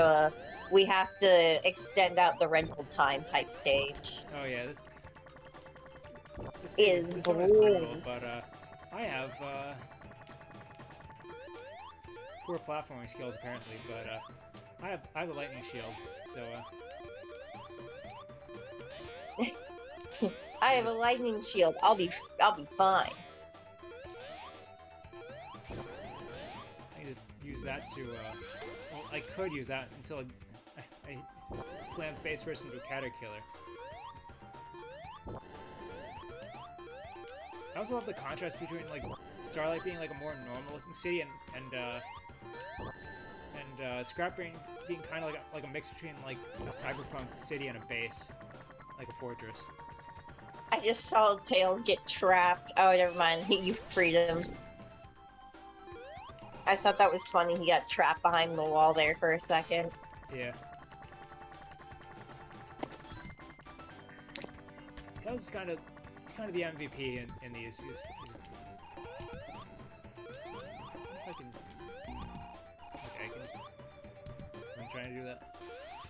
S2: we have to extend out the rental time type stage.
S1: Oh yeah, this
S2: Is
S1: zone is brutal,
S2: brutal.
S1: but I have poor platforming skills apparently, but I have a lightning shield, so
S2: I have a lightning shield. I'll be fine.
S1: I can just use that to well, I could use that until I slam face first into a caterpillar. I also love the contrast between like Starlight being like a more normal looking city and Scrap being kind of like a mix between like a cyberpunk city and a base, like a fortress.
S2: I just saw Tails get trapped. Oh, never mind. You freed him. I just thought that was funny. He got trapped behind the wall there for a second.
S1: Yeah. That was kind of the MVP in these. If I can. Okay, I can just. I'm trying to do that. I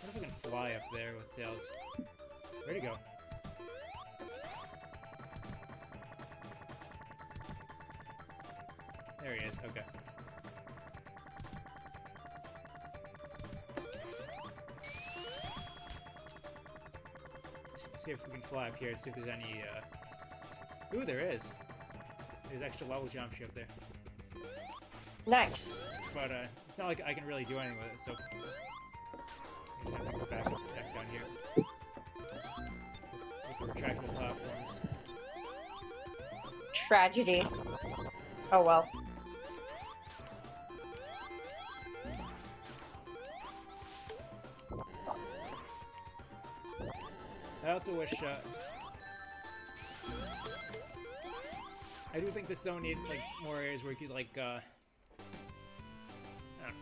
S1: wonder if I can fly up there with Tails. Where'd he go? There he is. Okay. Let's see if we can fly up here and see if there's any. Ooh, there is. There's extra level geometry up there.
S2: Nice.
S1: But it's not like I can really do anything with it, so I just have to go back down here. With the retractable platforms.
S2: Tragedy. Oh well.
S1: I also wish I do think this zone needed like more areas where you could like I don't know.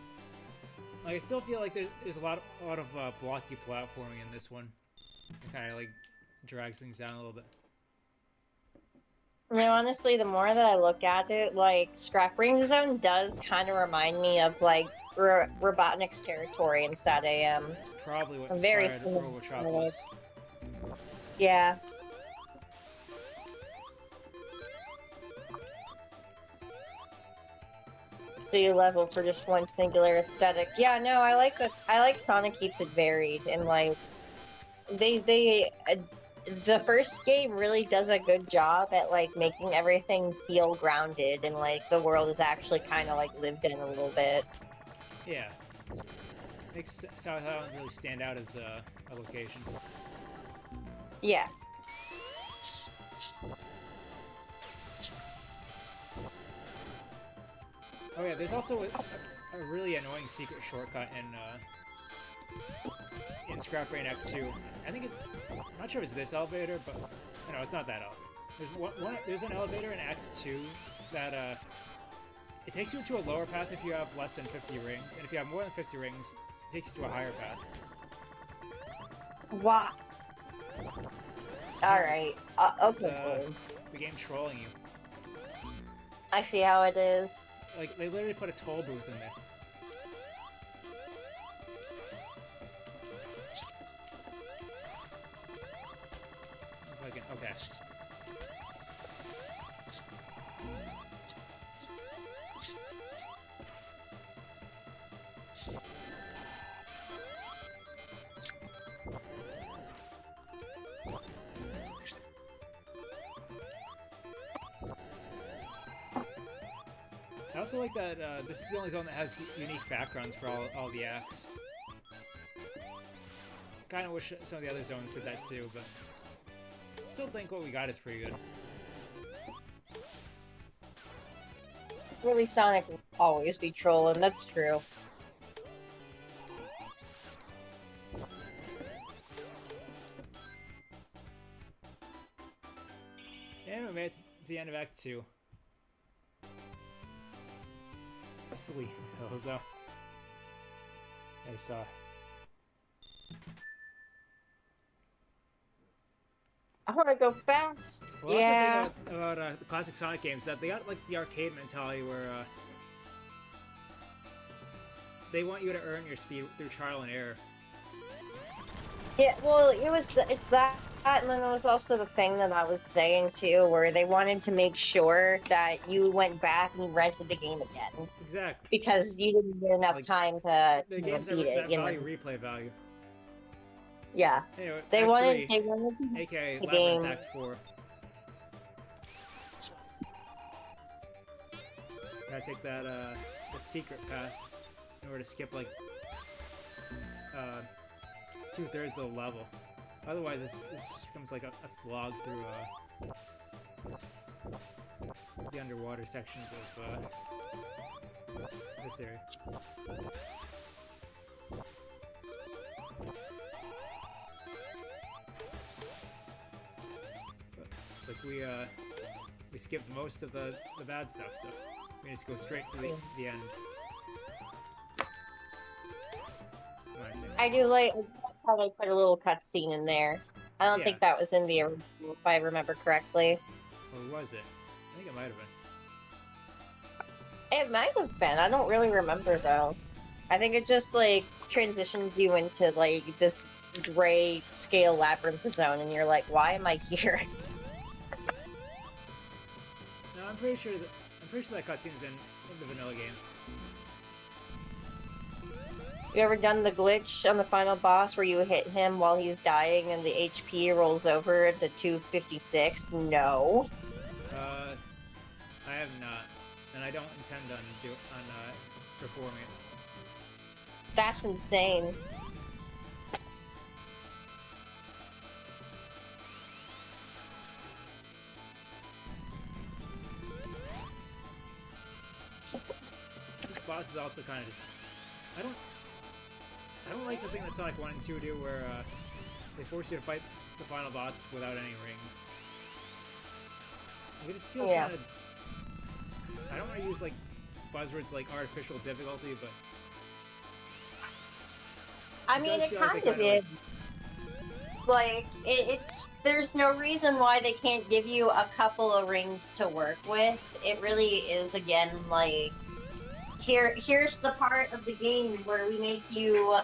S1: Like I still feel like there's a lot of blocky platforming in this one. It kind of like drags things down a little bit.
S2: You know, honestly, the more that I look at it, like, Scrap Ring Zone does kind of remind me of, like, Robotnik's territory in Sad AM.
S1: It's probably what
S2: Very
S1: inspired Robotropolis.
S2: Yeah. Sea level for just one singular aesthetic. Yeah, no, I like that. I like Sonic keeps it varied, and like the first game really does a good job at like making everything feel grounded, and like the world is actually kind of like lived in a little bit.
S1: Yeah, makes South Island really stand out as a location.
S2: Yeah.
S1: Oh yeah, there's also a really annoying secret shortcut in Scrap Brain Act 2. I think I'm not sure if it's this elevator, but no, it's not that elevator. There's an elevator in Act 2 that it takes you to a lower path if you have less than 50 rings, and if you have more than 50 rings, it takes you to a higher path.
S2: Wow. Alright. Okay.
S1: The game trolling you.
S2: I see how it is.
S1: Like, they literally put a toll booth in there. If I can, okay. I also like that this is the only zone that has unique backgrounds for all the acts. Kind of wish some of the other zones did that too, but still think what we got is pretty good.
S2: really Sonic will always be trolling, that's true.
S1: And we made it to the end of Act 2. Silly hills, though. I saw.
S2: I want to go fast.
S1: Well,
S2: Yeah.
S1: that's the thing about the classic Sonic games, that they got like the arcade mentality where they want you to earn your speed through trial and error.
S2: Yeah, well, it's that, and then there was also the thing that I was saying too, where they wanted to make sure that you went back and rented the game again.
S1: Exactly.
S2: Because you didn't get enough
S1: Like,
S2: time to
S1: the games
S2: beat it,
S1: that
S2: you know?
S1: value replay value.
S2: Yeah.
S1: Anyway,
S2: They
S1: Act
S2: wanted
S1: 3,
S2: to
S1: aka
S2: the
S1: Labyrinth
S2: game.
S1: Act 4. Gotta take that secret path in order to skip like 2/3 of the level. Otherwise, this just becomes like a slog through the underwater sections of this area. But it's like we skipped most of the bad stuff, so we just go straight to the end.
S2: I do like how they put a little cutscene in there. I don't think that was in the original, if I remember correctly.
S1: Or was it? I think it might have been.
S2: It might have been. I don't really remember though. I think it just like transitions you into like this gray scale labyrinth zone, and you're like, why am I here?
S1: No, I'm pretty sure that cutscene's in the vanilla game.
S2: You ever done the glitch on the final boss where you hit him while he's dying and the HP rolls over to 256? No.
S1: I have not, and I don't intend on performing it.
S2: That's insane.
S1: This boss is also kind of just... I don't like the thing that Sonic 1 and 2 do where they force you to fight the final boss without any rings. Like, it just feels kind of... I don't want to use like buzzwords like artificial difficulty, but...
S2: I mean, it kind of is. Like, there's no reason why they can't give you a couple of rings to work with. It really is, again, like... Here's the part of the game where we make you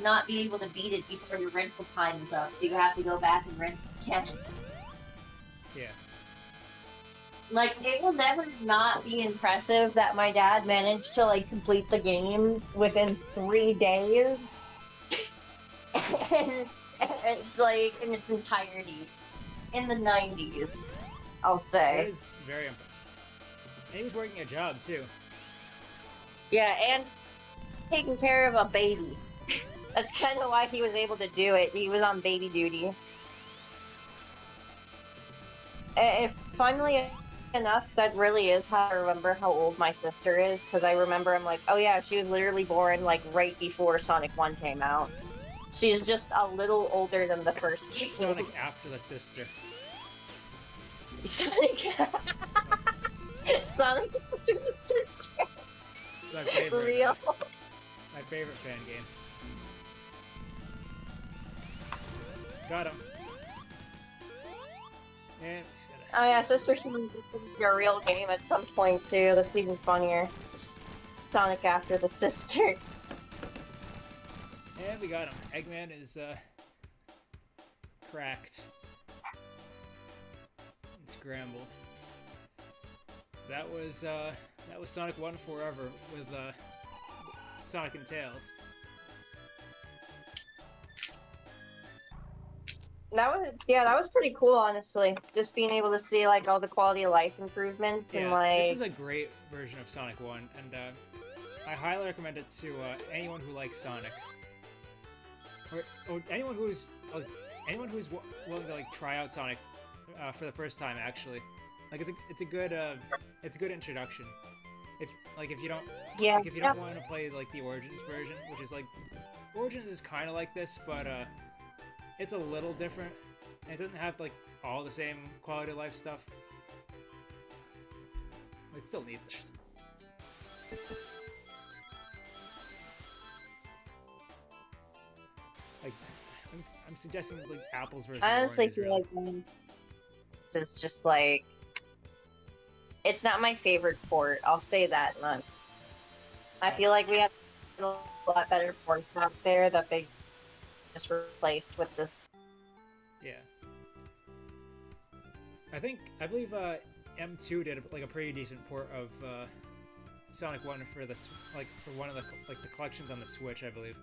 S2: not be able to beat it before your rental time is up, so you have to go back and rent again.
S1: Yeah.
S2: Like, it will never not be impressive that my dad managed to, like, complete the game within 3 days. and, like, in its entirety. In the 90s, I'll say.
S1: That is very impressive. And he was working a job, too.
S2: Yeah, and taking care of a baby. That's kind of why he was able to do it. He was on baby duty. And funnily enough, that really is how I remember how old my sister is, because I remember I'm like, oh yeah, she was literally born like right before Sonic 1 came out. She's just a little older than the first game.
S1: Sonic after the sister.
S2: Sonic Sonic after the sister.
S1: It's my favorite.
S2: Real.
S1: My favorite fan game. Got him. And
S2: oh yeah, Sister should be a real game at some point too. That's even funnier. Sonic after the sister.
S1: And we got him. Eggman is cracked. And scrambled. That was Sonic 1 Forever with Sonic and Tails.
S2: That was pretty cool, honestly. Just being able to see like all the quality of life improvements and like.
S1: This is a great version of Sonic 1, and I highly recommend it to anyone who likes Sonic, or anyone who's willing to like try out Sonic for the first time. Actually, like it's a good introduction. if you don't
S2: Yeah.
S1: if you don't want to play like the Origins version, which is like Origins is kind of like this, but it's a little different. And it doesn't have like all the same quality of life stuff. It's still neat. Like, I'm suggesting like apples versus
S2: I honestly
S1: oranges.
S2: feel
S1: Really.
S2: like it's just like it's not my favorite port. I'll say that much. I feel like we have a lot better ports out there that they just replaced with this.
S1: Yeah. I believe M2 did like a pretty decent port of Sonic 1 for the for one of the the collections on the Switch, I believe.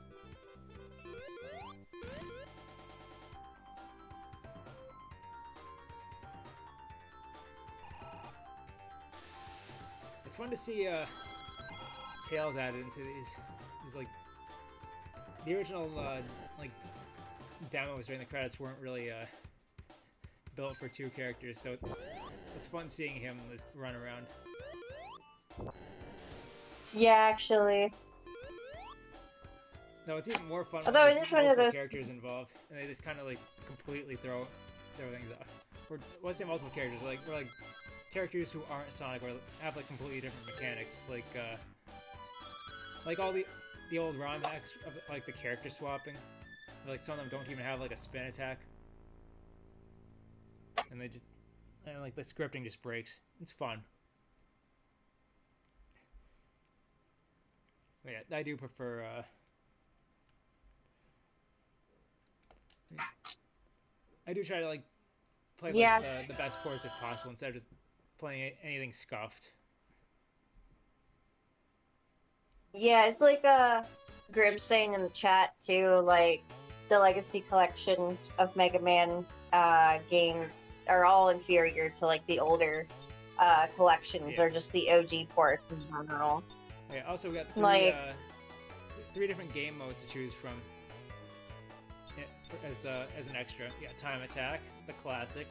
S1: It's fun to see Tails added into these like the original like demos during the credits weren't really built for 2 characters, so it's fun seeing him just run around.
S2: Yeah, actually.
S1: No, it's even more fun
S2: Although
S1: when
S2: it
S1: there's
S2: is one of
S1: multiple
S2: those
S1: characters involved, and they just kind of like completely throw things off. Or let's say multiple characters, like characters who aren't Sonic or have like completely different mechanics, like all the old ROM hacks of like the character swapping. Like some of them don't even have like a spin attack, and like the scripting just breaks. It's fun. But yeah, I do prefer. I do try to like play
S2: Yeah.
S1: like the best ports if possible instead of just playing anything scuffed.
S2: Yeah, it's like Grib saying in the chat too, like the Legacy collection of Mega Man games are all inferior to like the older collections or just the OG ports in general.
S1: Yeah, also we got three different game modes to choose from as an extra. Yeah, time attack, the classic,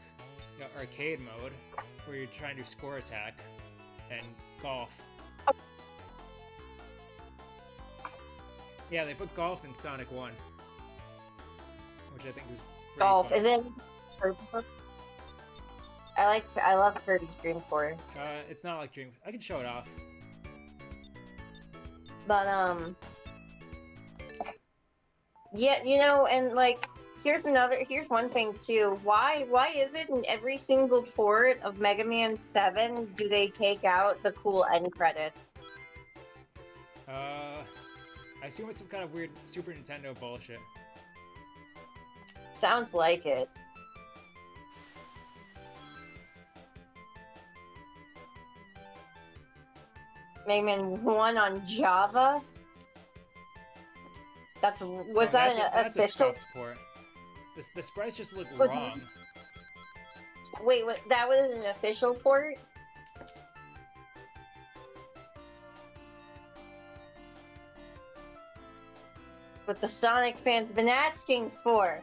S1: you got arcade mode where you're trying to score attack, and golf. Yeah, they put golf in Sonic 1, which I think is
S2: golf
S1: fun.
S2: is it? I love Kirby's Dream Force.
S1: It's not like Dream. I can show it off.
S2: But yeah, you know, and like here's one thing too. Why is it in every single port of Mega Man 7 do they take out the cool end credit?
S1: I assume it's some kind of weird Super Nintendo bullshit.
S2: Sounds like it. Mega Man 1 on Java? That's an official?
S1: A scuffed port. The sprites just look wrong.
S2: Wait, that was an official port? What the Sonic fans been asking for.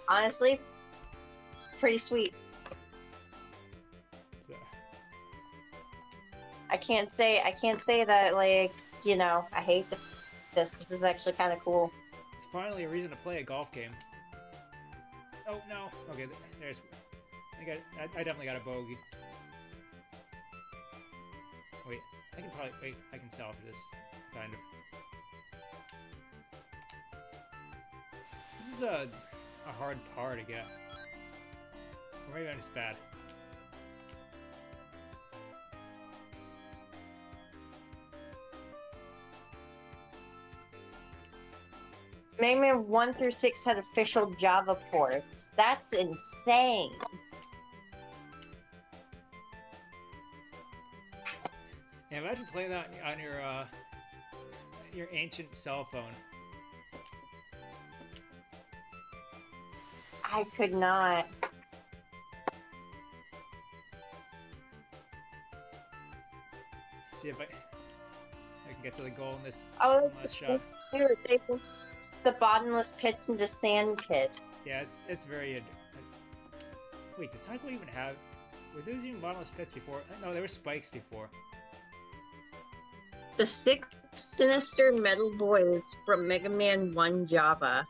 S2: Honestly, pretty sweet.
S1: So.
S2: I can't say that, like, you know, I hate this. This is actually kind of cool.
S1: It's finally a reason to play a golf game. Oh no! Okay, there's. I definitely got a bogey. Wait, I can salvage this, kind of. This is a hard par to get. Or maybe I'm just bad.
S2: Mega Man 1 through 6 had official Java ports. That's insane.
S1: Yeah, imagine playing that on your ancient cell phone.
S2: I could not.
S1: See if I can get to the goal in this
S2: Oh,
S1: last shot.
S2: They the bottomless pits into sand pits.
S1: Yeah, it's very. Wait, does Sonic even have? Were those even bottomless pits before? No, there were spikes before.
S2: The 6 sinister metal boys from Mega Man 1 Java.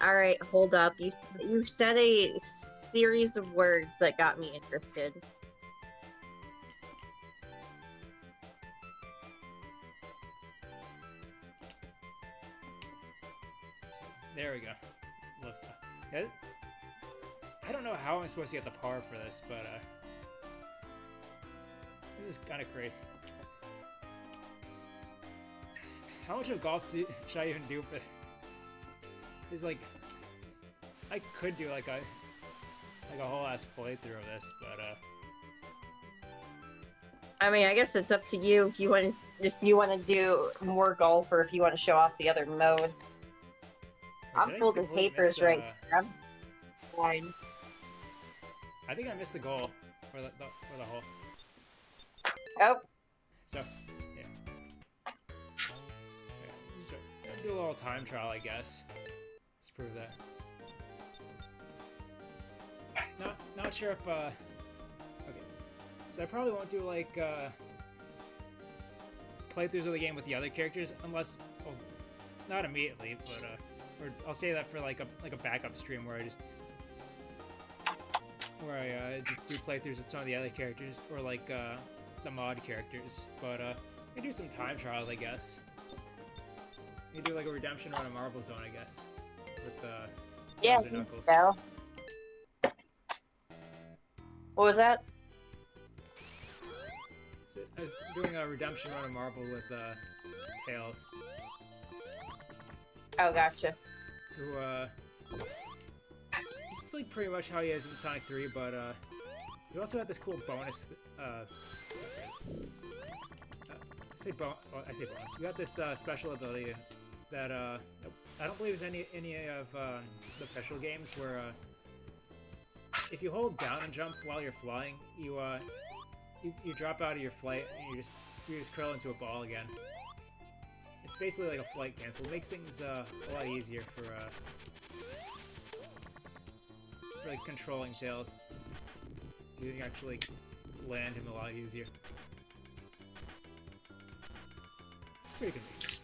S2: Alright, hold up. You said a series of words that got me interested.
S1: There we go. Yeah, I don't know how I'm supposed to get the par for this, but this is kind of crazy. How much of golf should I even do? But it's like I could do like a whole ass playthrough of this, but
S2: I mean, I guess it's up to you if you want to do more golf or if you want to show off the other modes. I'm folding papers right here. I'm fine.
S1: I think I missed the goal for the hole.
S2: Oh.
S1: So, yeah. Do a little time trial, I guess. Let's prove that. Not sure if okay. So I probably won't do like playthroughs of the game with the other characters unless, well, not immediately, but or I'll say that for like a backup stream where I just do playthroughs with some of the other characters or like the mod characters. But we do some time trials, I guess. You do like a redemption on a Marble Zone, I guess, with
S2: yeah,
S1: Knuckles.
S2: So. What was that?
S1: So I was doing a redemption run of Marble with Tails.
S2: Oh, gotcha.
S1: Who it's like pretty much how he is in Sonic 3, but we also had this cool bonus. I say bonus. You got this special ability that I don't believe is any of the official games where if you hold down and jump while you're flying, you drop out of your flight and you just curl into a ball again. It's basically like a flight cancel. It makes things a lot easier for like controlling Tails. You can actually land him a lot easier. It's pretty convenient.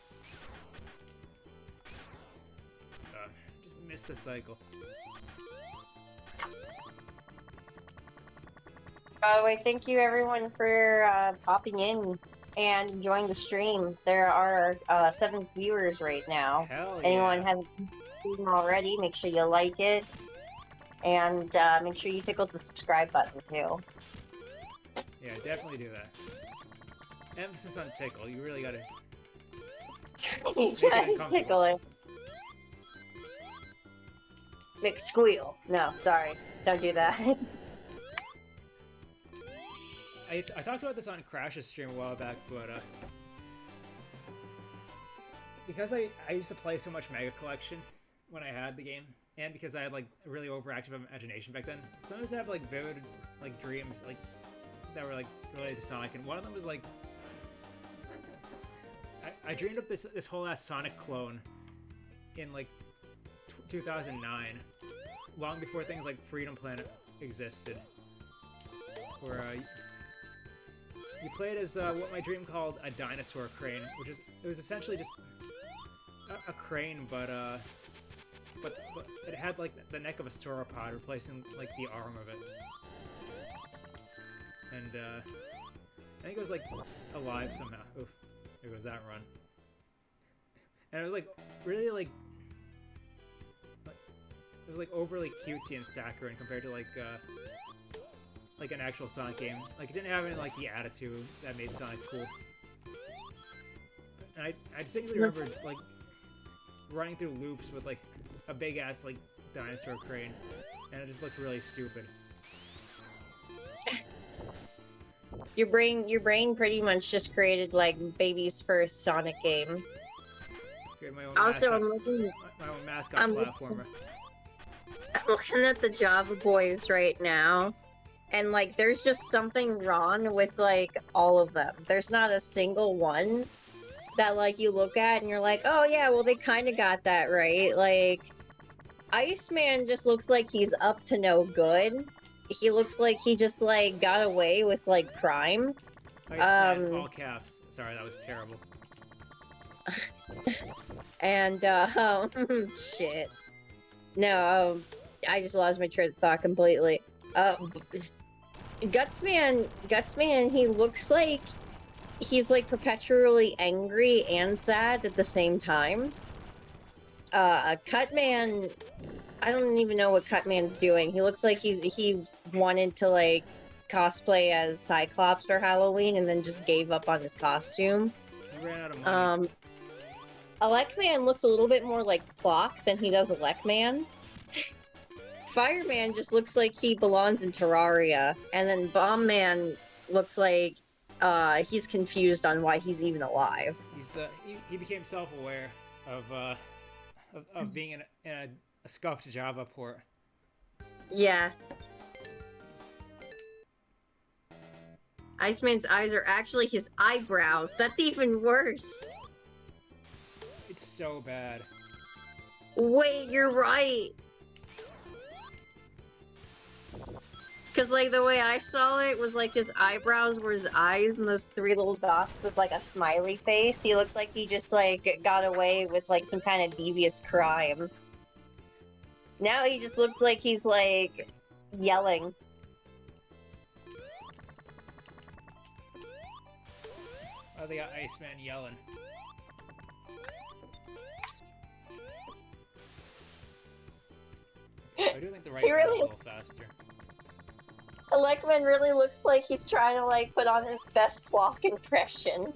S1: Just missed the cycle.
S2: By the way, thank you everyone for popping in and enjoying the stream. There are 7 viewers right now.
S1: Hell yeah.
S2: Anyone hasn't seen already, make sure you like it. And make sure you tickle the subscribe button too.
S1: Yeah, definitely do that. Emphasis on tickle. You really gotta
S2: tickle it. McSqueal. No, sorry. Don't do that.
S1: I talked about this on Crash's stream a while back, but because I used to play so much Mega Collection when I had the game, and because I had like a really overactive imagination back then, sometimes I have like vivid like dreams like that were like related to Sonic, and one of them was like I dreamed up this whole ass Sonic clone in like 2009, long before things like Freedom Planet existed, where you played as what my dream called a dinosaur crane, it was essentially just a crane, but it had like the neck of a sauropod replacing like the arm of it, and I think it was like alive somehow. Oof, there goes that run. And it was like really like it was like overly cutesy and saccharine compared to like an actual Sonic game. Like, it didn't have any, like, the attitude that made Sonic cool. And I distinctly remember, like, running through loops with, like, a big-ass, like, dinosaur crane. And it just looked really stupid.
S2: Your brain pretty much just created, like, baby's first Sonic game.
S1: Created my own
S2: also,
S1: mascot, my own mascot platformer.
S2: I'm looking at the Java boys right now. And, like, there's just something wrong with, like, all of them. There's not a single one that, like, you look at and you're like, oh, yeah, well, they kind of got that right. Like, Iceman just looks like he's up to no good. he looks like he just like got away with like crime.
S1: Iceman, all caps. Sorry, that was terrible.
S2: And shit. No, I just lost my train of thought completely. Gutsman, he looks like he's like perpetually angry and sad at the same time. Cutman, I don't even know what Cutman's doing. He looks like he wanted to like cosplay as Cyclops for Halloween and then just gave up on his costume.
S1: He ran out of money.
S2: Electman looks a little bit more like Clock than he does Electman. Fireman just looks like he belongs in Terraria, and then Bombman looks like he's confused on why he's even alive.
S1: He became self-aware of being in a scuffed Java port.
S2: Yeah. Iceman's eyes are actually his eyebrows. That's even worse.
S1: It's so bad.
S2: Wait, you're right. Because, like, the way I saw it was, like, his eyebrows were his eyes, and those three little dots was, like, a smiley face. He looks like he just, like, got away with, like, some kind of devious crime. Now he just looks like he's, like, yelling.
S1: Oh, they got Iceman yelling. I do think the right
S2: He really...
S1: is a little faster.
S2: Electman really looks like he's trying to, like, put on his best Flock impression.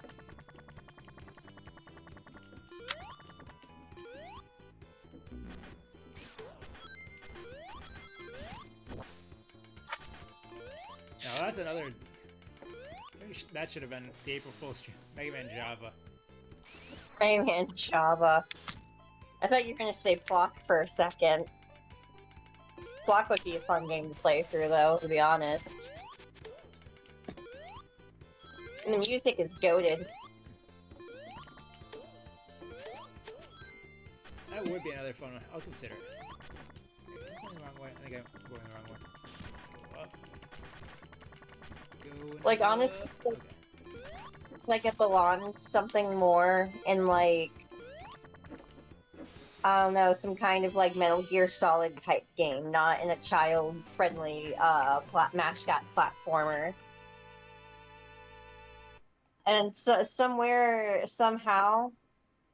S1: Now that's another... That should have been the April Fool's Mega Man Java.
S2: Mega Man Java. I thought you were gonna say Flock for a second. Flock would be a fun game to play through, though, to be honest. And the music is goated.
S1: That would be another fun one. I'll consider it. I'm going the wrong way. I think I'm going the wrong way. Go up. Go
S2: like, honestly,
S1: okay.
S2: like, it belongs something more in, like, I don't know, some kind of, like, Metal Gear Solid type game, not in a child-friendly, mascot platformer. And so, somehow,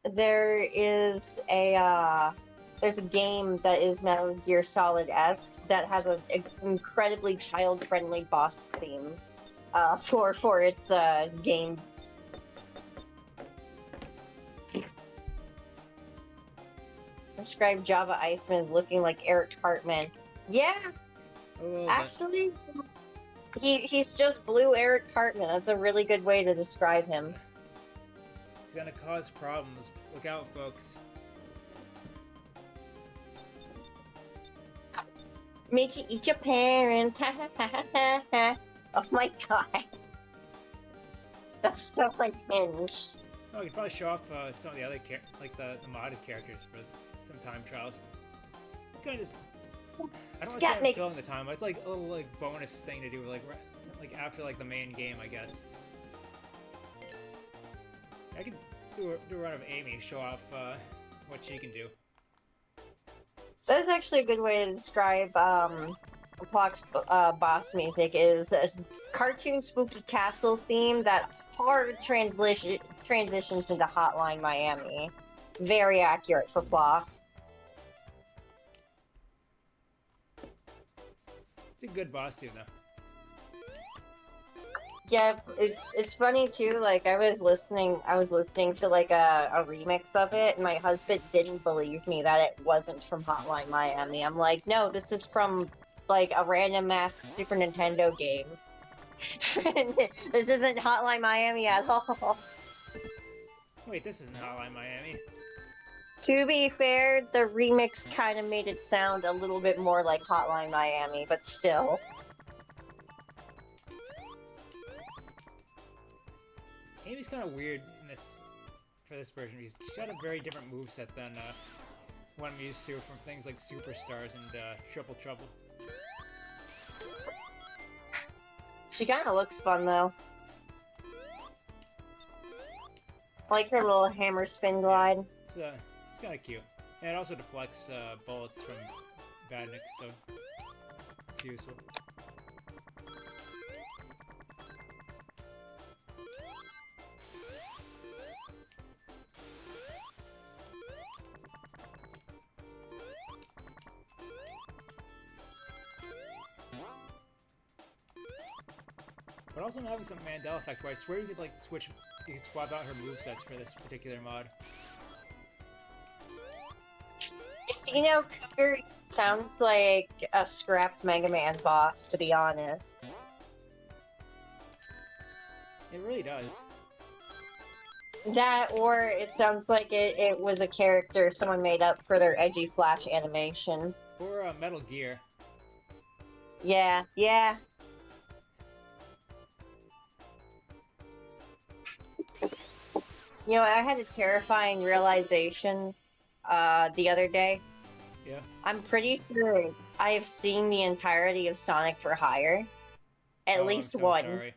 S2: there is there's a game that is Metal Gear Solid-esque that has an incredibly child-friendly boss theme, for its, game. Describe Java Iceman as looking like Eric Cartman. Yeah, actually, he's just blue Eric Cartman. That's a really good way to describe him.
S1: He's gonna cause problems. Look out, folks.
S2: Make you eat your parents. Oh my god. That's so unhinged.
S1: Oh, you could probably show off some of the other like the modded characters for some time trials. Kind of just, I don't want to say I'm filling the time, but it's like a little like bonus thing to do, like after like the main game, I guess. I could do a run of Amy, show off what she can do.
S2: That's actually a good way to describe Clock's boss music. Is a cartoon spooky castle theme that hard transitions into Hotline Miami. Very accurate for Clock.
S1: It's a good boss too, though.
S2: Yeah, it's funny too. Like I was listening to like a remix of it, and my husband didn't believe me that it wasn't from Hotline Miami. I'm like, no, this is from like a random ass Super Nintendo game. This isn't Hotline Miami at all.
S1: Wait, this isn't Hotline Miami.
S2: To be fair, the remix kind of made it sound a little bit more like Hotline Miami, but still.
S1: Amy's kind of weird in for this version. She's got a very different moveset than what I'm used to from things like Superstars and Triple Trouble.
S2: She kind of looks fun though. I like her little hammer spin glide.
S1: It's kind of cute. And it also deflects bullets from badniks, so it's useful. But also I'm having some Mandela effect where I swear you could like you could swap out her movesets for this particular mod.
S2: Casino Cougar sounds like a scrapped Mega Man boss, to be honest.
S1: It really does.
S2: That, or it sounds like it was a character someone made up for their edgy Flash animation.
S1: Or Metal Gear.
S2: Yeah, yeah. You know, I had a terrifying realization the other day.
S1: Yeah.
S2: I'm pretty sure I have seen the entirety of Sonic for Hire. At least
S1: I'm so
S2: one.
S1: Sorry.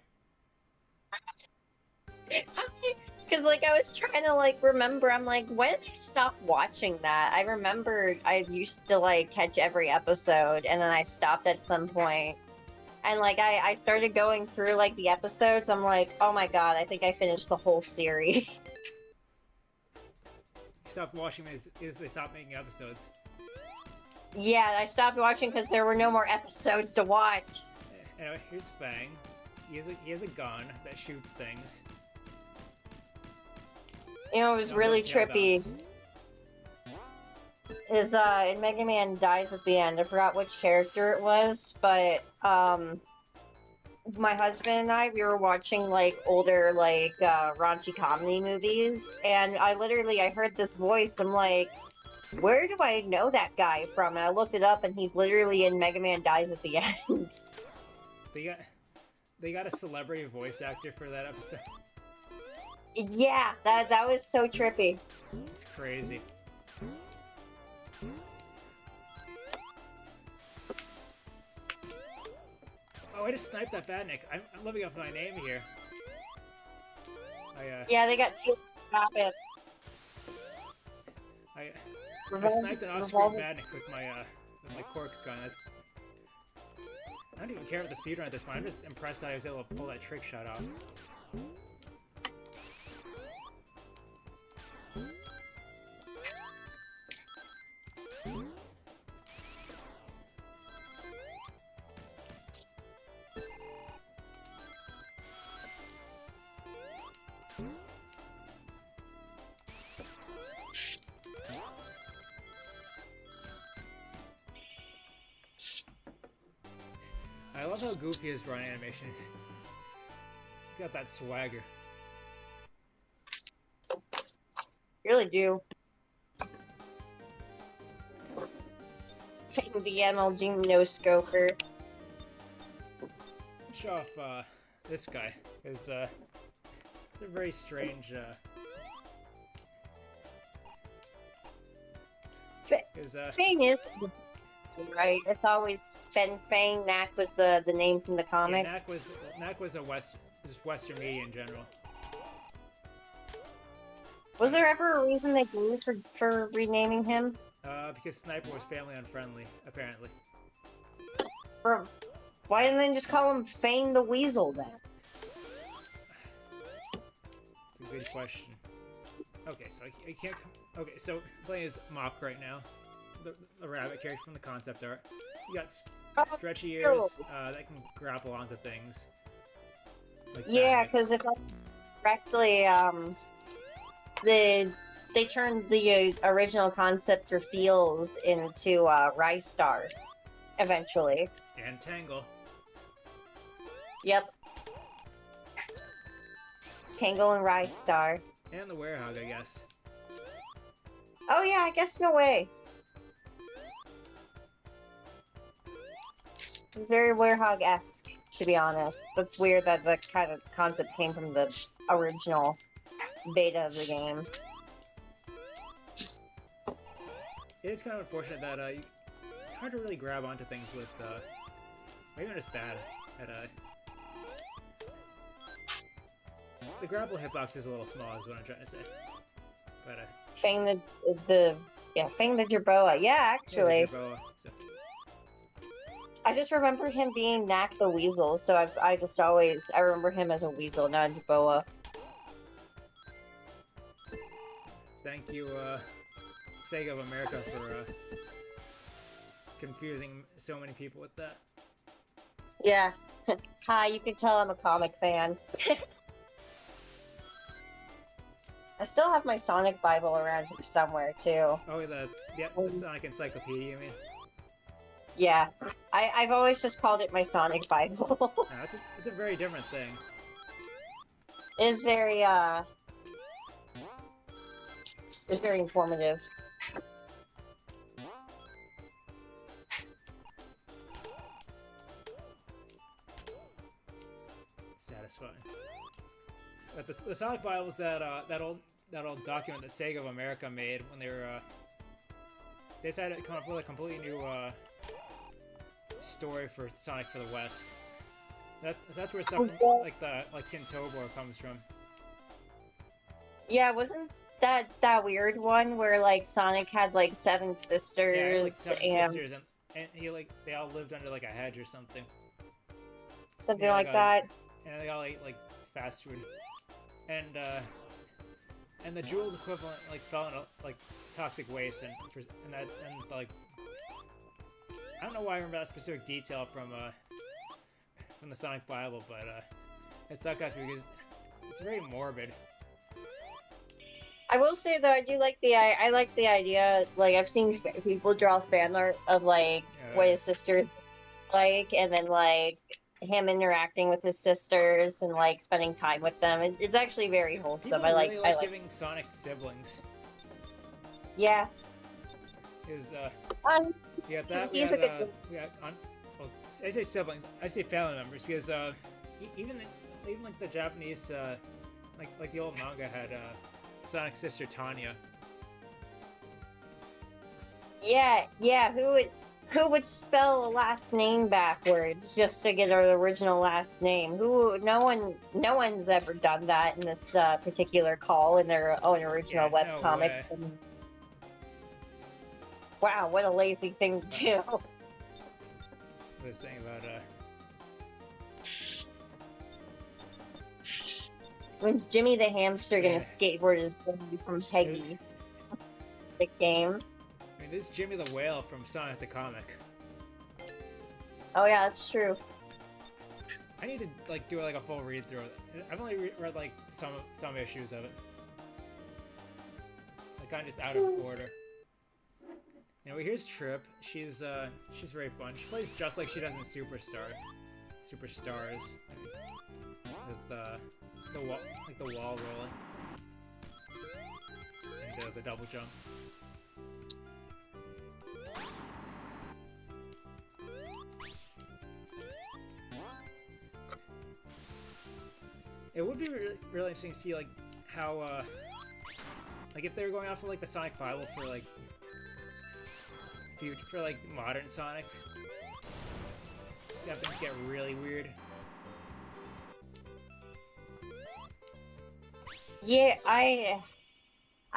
S2: Because, like, I was trying to, like, remember, I'm like, when did I stop watching that? I remembered I used to, like, catch every episode, and then I stopped at some point. And, like, I started going through, like, the episodes, I'm like, oh my god, I think I finished the whole series.
S1: You stopped watching them is they stopped making episodes.
S2: Yeah, I stopped watching because there were no more episodes to watch.
S1: Anyway, here's Fang. He has a gun that shoots things.
S2: You know, it was really trippy. Is in Mega Man dies at the end. I forgot which character it was, but my husband and I, we were watching like older like raunchy comedy movies, and I heard this voice. I'm like, where do I know that guy from? And I looked it up, and he's literally in Mega Man dies at the end.
S1: They got a celebrity voice actor for that episode.
S2: Yeah, that was so trippy.
S1: It's crazy. Oh, I just sniped that badnik. I'm living up my name here.
S2: Yeah, they got two. Stop it.
S1: I sniped an off-screen badnik with my cork gun. I don't even care about the speedrun at this point. I'm just impressed that I was able to pull that trick shot off. I love how goofy his run animation is. He's got that swagger.
S2: Really do. Taking the MLG no scoper.
S1: Show off this guy, because they're very strange.
S2: Fang is right. It's always Fang. Knack was the name from the comic.
S1: Yeah, Knack was just Western media in general.
S2: Was there ever a reason they gave for renaming him?
S1: Because Sniper was family unfriendly, apparently.
S2: Why didn't they just call him Fang the Weasel then?
S1: It's a good question. Okay, so I can't. Okay, so playing as Mach right now, the rabbit character from the concept art. You got stretchy ears that can grapple onto things. Like
S2: yeah, because if that's correctly, they turned the original concept for Feels into Rice Star, eventually.
S1: And Tangle.
S2: Yep. Tangle and Rice Star.
S1: And the Werehog, I guess.
S2: Oh yeah, I guess no way. Very Werehog-esque, to be honest. That's weird that the kind of concept came from the original beta of the game.
S1: It is kind of unfortunate that it's hard to really grab onto things with maybe I'm just bad at the grapple hitbox is a little small, is what I'm trying to say. But
S2: Fang Fang the Jerboa. Yeah, actually.
S1: yeah, Jerboa, so.
S2: I just remember him being Knack the Weasel, so I remember him as a weasel, not a Jerboa.
S1: Thank you, Sega of America, for confusing so many people with that.
S2: Yeah. Hi, you can tell I'm a comic fan. I still have my Sonic Bible around here somewhere, too.
S1: Oh, the Sonic Encyclopedia, you mean?
S2: Yeah. I've always just called it my Sonic Bible.
S1: No, it's a very different thing.
S2: It's very, it's very informative.
S1: Satisfying. But the Sonic Bible is that old document that Sega of America made when they were they decided to come up with a completely new story for Sonic for the West. That's where stuff like King Tobor comes from.
S2: Yeah, wasn't that weird one where like Sonic had like 7 sisters?
S1: Yeah, like 7 sisters, and he they all lived under like a hedge or something.
S2: Something like that.
S1: And they all ate like fast food, and the jewels equivalent like fell into like toxic waste, and like I don't know why I remember that specific detail from the Sonic Bible, but it stuck out to me because it's very morbid.
S2: I will say though, I do like I like the idea. Like I've seen people draw fan art of like what his sisters like, and then like him interacting with his sisters and like spending time with them. It's actually very wholesome.
S1: People
S2: I
S1: really
S2: like
S1: giving Sonic siblings.
S2: Yeah.
S1: Is
S2: He's a good.
S1: Well, I say siblings, I say family members because even like the Japanese like the old manga had Sonic's sister Tanya.
S2: Yeah, who would spell a last name backwards just to get our original last name? No one's ever done that in this particular call in their own original webcomic. Wow, what a lazy thing to do.
S1: I was saying about
S2: when's Jimmy the Hamster gonna skateboard his way from Peggy? The game.
S1: I mean, this is Jimmy the Whale from Sonic the Comic.
S2: Oh yeah, that's true.
S1: I need to like do like a full read through of it. I've only read like some issues of it. Like kind of just out of order. Anyway, here's Trip. She's very fun. She plays just like she does in Superstars. With the wall rolling and the double jump. It would be really interesting to see like how like if they were going off of like the Sonic Bible for like modern Sonic. Things get really weird.
S2: Yeah, I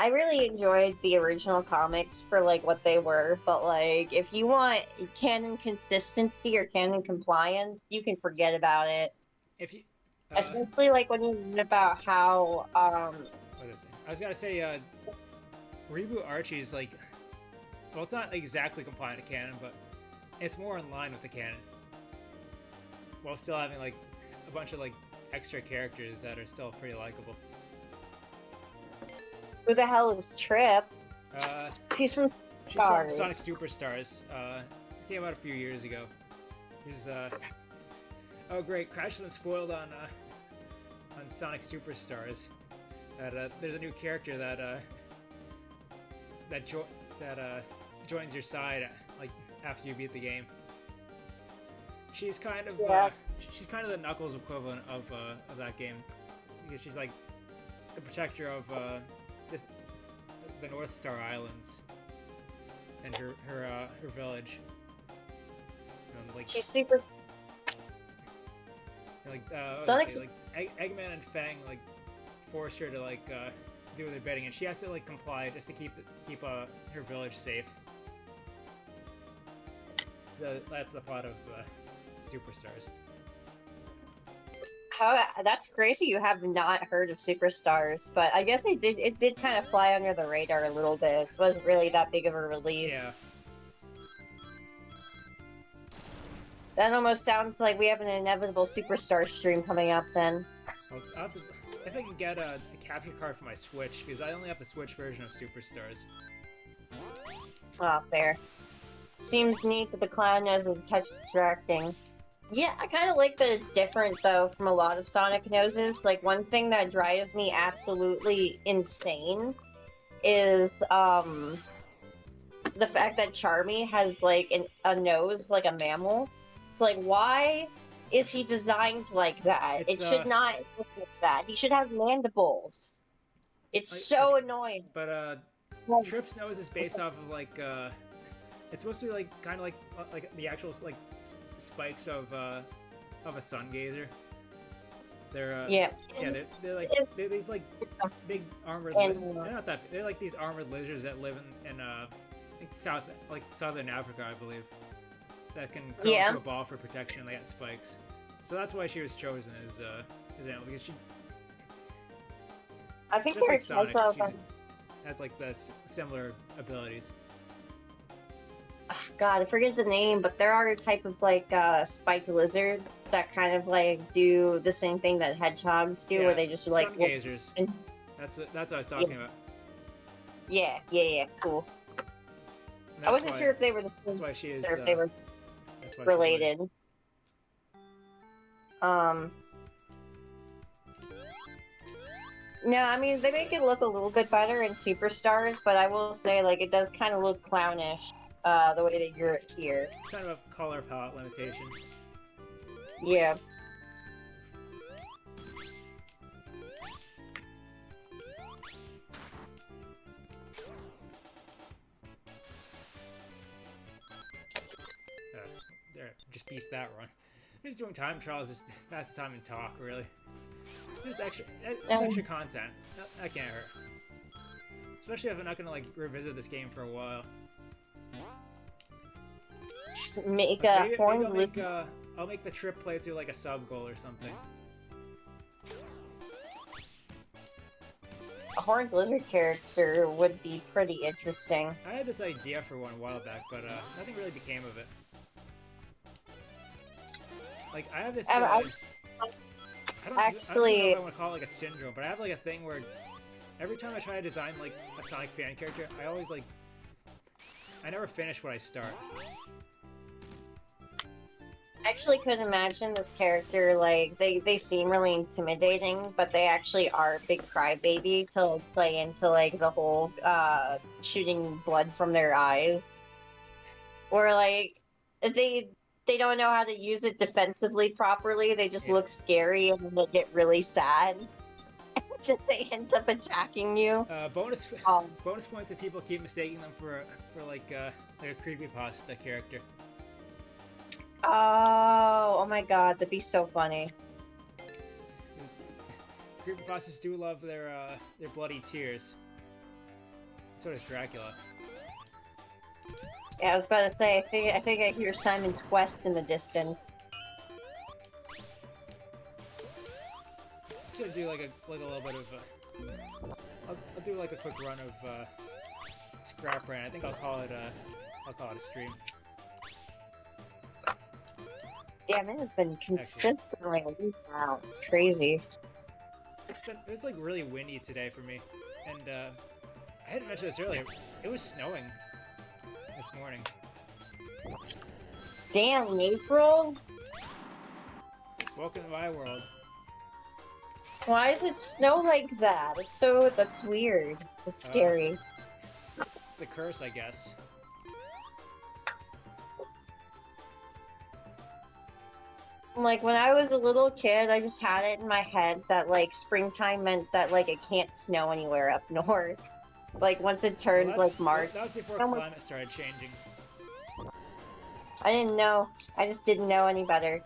S2: really enjoyed the original comics for like what they were, but like if you want canon consistency or canon compliance, you can forget about it.
S1: If you
S2: especially like when you read about how
S1: what was I was gonna say Reboot Archie's like, well, it's not exactly compliant to canon, but it's more in line with the canon, while still having like a bunch of like extra characters that are still pretty likable.
S2: Who the hell is Trip? She's from
S1: Sonic Superstars. It came out a few years ago. She's oh great, crashed and spoiled on Sonic Superstars. That there's a new character that joins your side like after you beat the game. She's kind of she's kind of the Knuckles equivalent of that game, because she's like the protector of the North Star Islands and her village. Like
S2: she's super.
S1: Like
S2: Sonic's
S1: like Eggman and Fang like force her to like do their bidding, and she has to like comply just to keep her village safe. That's the plot of Superstars.
S2: That's crazy. You have not heard of Superstars, but I guess it did kind of fly under the radar a little bit. It wasn't really that big of a release.
S1: Yeah.
S2: That almost sounds like we have an inevitable Superstar stream coming up then.
S1: I'll have to, if I can get a capture card for my Switch, because I only have the Switch version of Superstars.
S2: Oh, fair. Seems neat that the clown nose is a touch distracting. Yeah, I kind of like that it's different, though, from a lot of Sonic noses. Like, one thing that drives me absolutely insane is, the fact that Charmy has, like, a nose like a mammal. It's like, why is he designed like that? It should not look like that. He should have mandibles. It's so annoying.
S1: But, Trip's nose is based off of, like, it's supposed to be, like, kind of like the actual, like, spikes of a sun gazer. They're they're like these like big armored. They're not that. They're like these armored lizards that live in southern Africa, I believe. That can curl into a ball for protection. They got spikes, so that's why she was chosen as animal, because she.
S2: I think
S1: just like Sonic, she has like the similar abilities.
S2: God, I forget the name, but there are a type of like spiked lizard that kind of like do the same thing that hedgehogs do, where they just like
S1: sun gazers. That's what I was talking about.
S2: Yeah, cool. I wasn't sure if they were the same.
S1: That's why she is.
S2: Or if they were related. No, I mean they make it look a little bit better in Superstars, but I will say like it does kind of look clownish. The way that you're here.
S1: Kind of a color palette limitation.
S2: Yeah.
S1: There, just beat that run. Just doing time trials, just pass the time and talk, really. Just extra content. That can't hurt. Especially if I'm not gonna like revisit this game for a while.
S2: Make a horned
S1: I'll make the trip playthrough like a sub goal or something.
S2: A horned lizard character would be pretty interesting.
S1: I had this idea for one a while back, but nothing really became of it. Like I have this. I don't know if I want to call it like a syndrome, but I have like a thing where every time I try to design like a Sonic fan character, I never finish what I start.
S2: I actually couldn't imagine this character, like, they seem really intimidating, but they actually are a big crybaby to like, play into, like, the whole, shooting blood from their eyes. Or, like, they don't know how to use it defensively properly, they just look scary and then they get really sad. And they end up attacking you.
S1: Bonus points if people keep mistaking them for like a creepypasta character.
S2: Oh my god, that'd be so funny.
S1: Creepypastas do love their bloody tears. So does Dracula.
S2: Yeah, I was about to say, I think I hear Simon's Quest in the distance.
S1: I'm gonna do like a little bit of I'll do like a quick run of Scrap Brain. I think I'll call it a stream.
S2: Damn, it has been consistently a week now. It's crazy.
S1: It was like really windy today for me, and I hadn't mentioned this earlier. It was snowing this morning.
S2: Damn, April.
S1: Welcome to my world.
S2: Why does it snow like that? That's weird. It's scary.
S1: It's the curse, I guess.
S2: Like, when I was a little kid, I just had it in my head that, like, springtime meant that, like, it can't snow anywhere up north. Like, once it turned, like, March.
S1: That was before climate started changing.
S2: I didn't know. I just didn't know any better.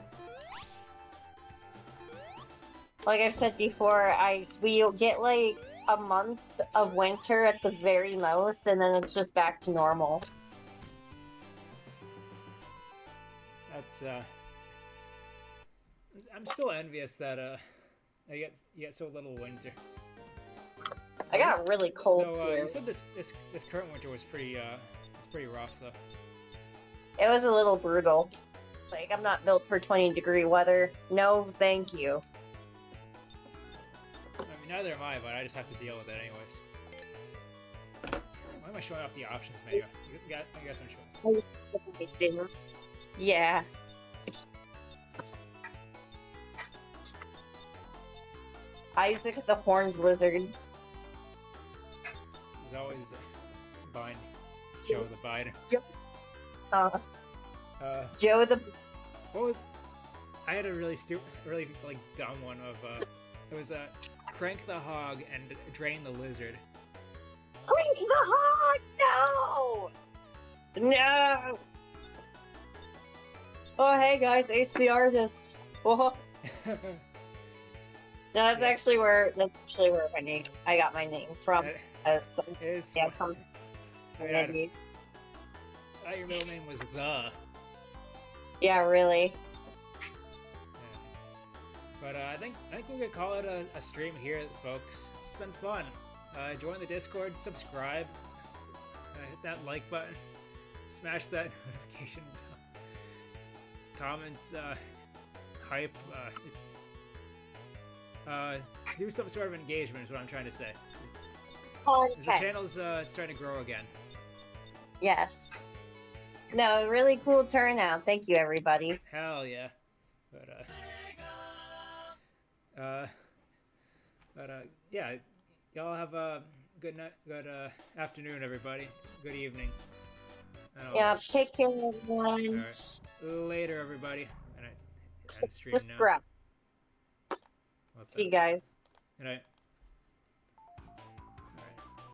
S2: like I've said before, we'll get like a month of winter at the very most, and then it's just back to normal.
S1: That's I'm still envious that you get so little winter.
S2: I got really cold
S1: Though
S2: here.
S1: you said this current winter was pretty rough though.
S2: It was a little brutal. Like, I'm not built for 20-degree weather. No, thank you.
S1: I mean, neither am I, but I just have to deal with it anyways. Why am I showing off the options menu? I guess I'm showing.
S2: Yeah. Isaac the Horned Lizard.
S1: There's always Biden. Joe the Biden.
S2: Joe the...
S1: What was... I had a really really like dumb one of it was Crank the Hog and Drain the Lizard.
S2: Crank the Hog! No! No! Oh, hey guys, Ace the Artist. Oh. No, that's actually where I got my name from.
S1: I
S2: From
S1: thought your middle name was The.
S2: Yeah, really.
S1: But I think we're gonna call it a stream here, folks. It's been fun. Join the Discord, subscribe, hit that like button, smash that notification bell, comment, hype, do some sort of engagement is what I'm trying to say. The channel's starting to grow again.
S2: Yes. No, really cool turnout. Thank you, everybody.
S1: Hell yeah. Yeah, y'all have a good night, good afternoon, everybody. Good evening.
S2: Yeah, take care, everyone.
S1: All right. Later, everybody. And I stream now.
S2: See you guys.
S1: Good night.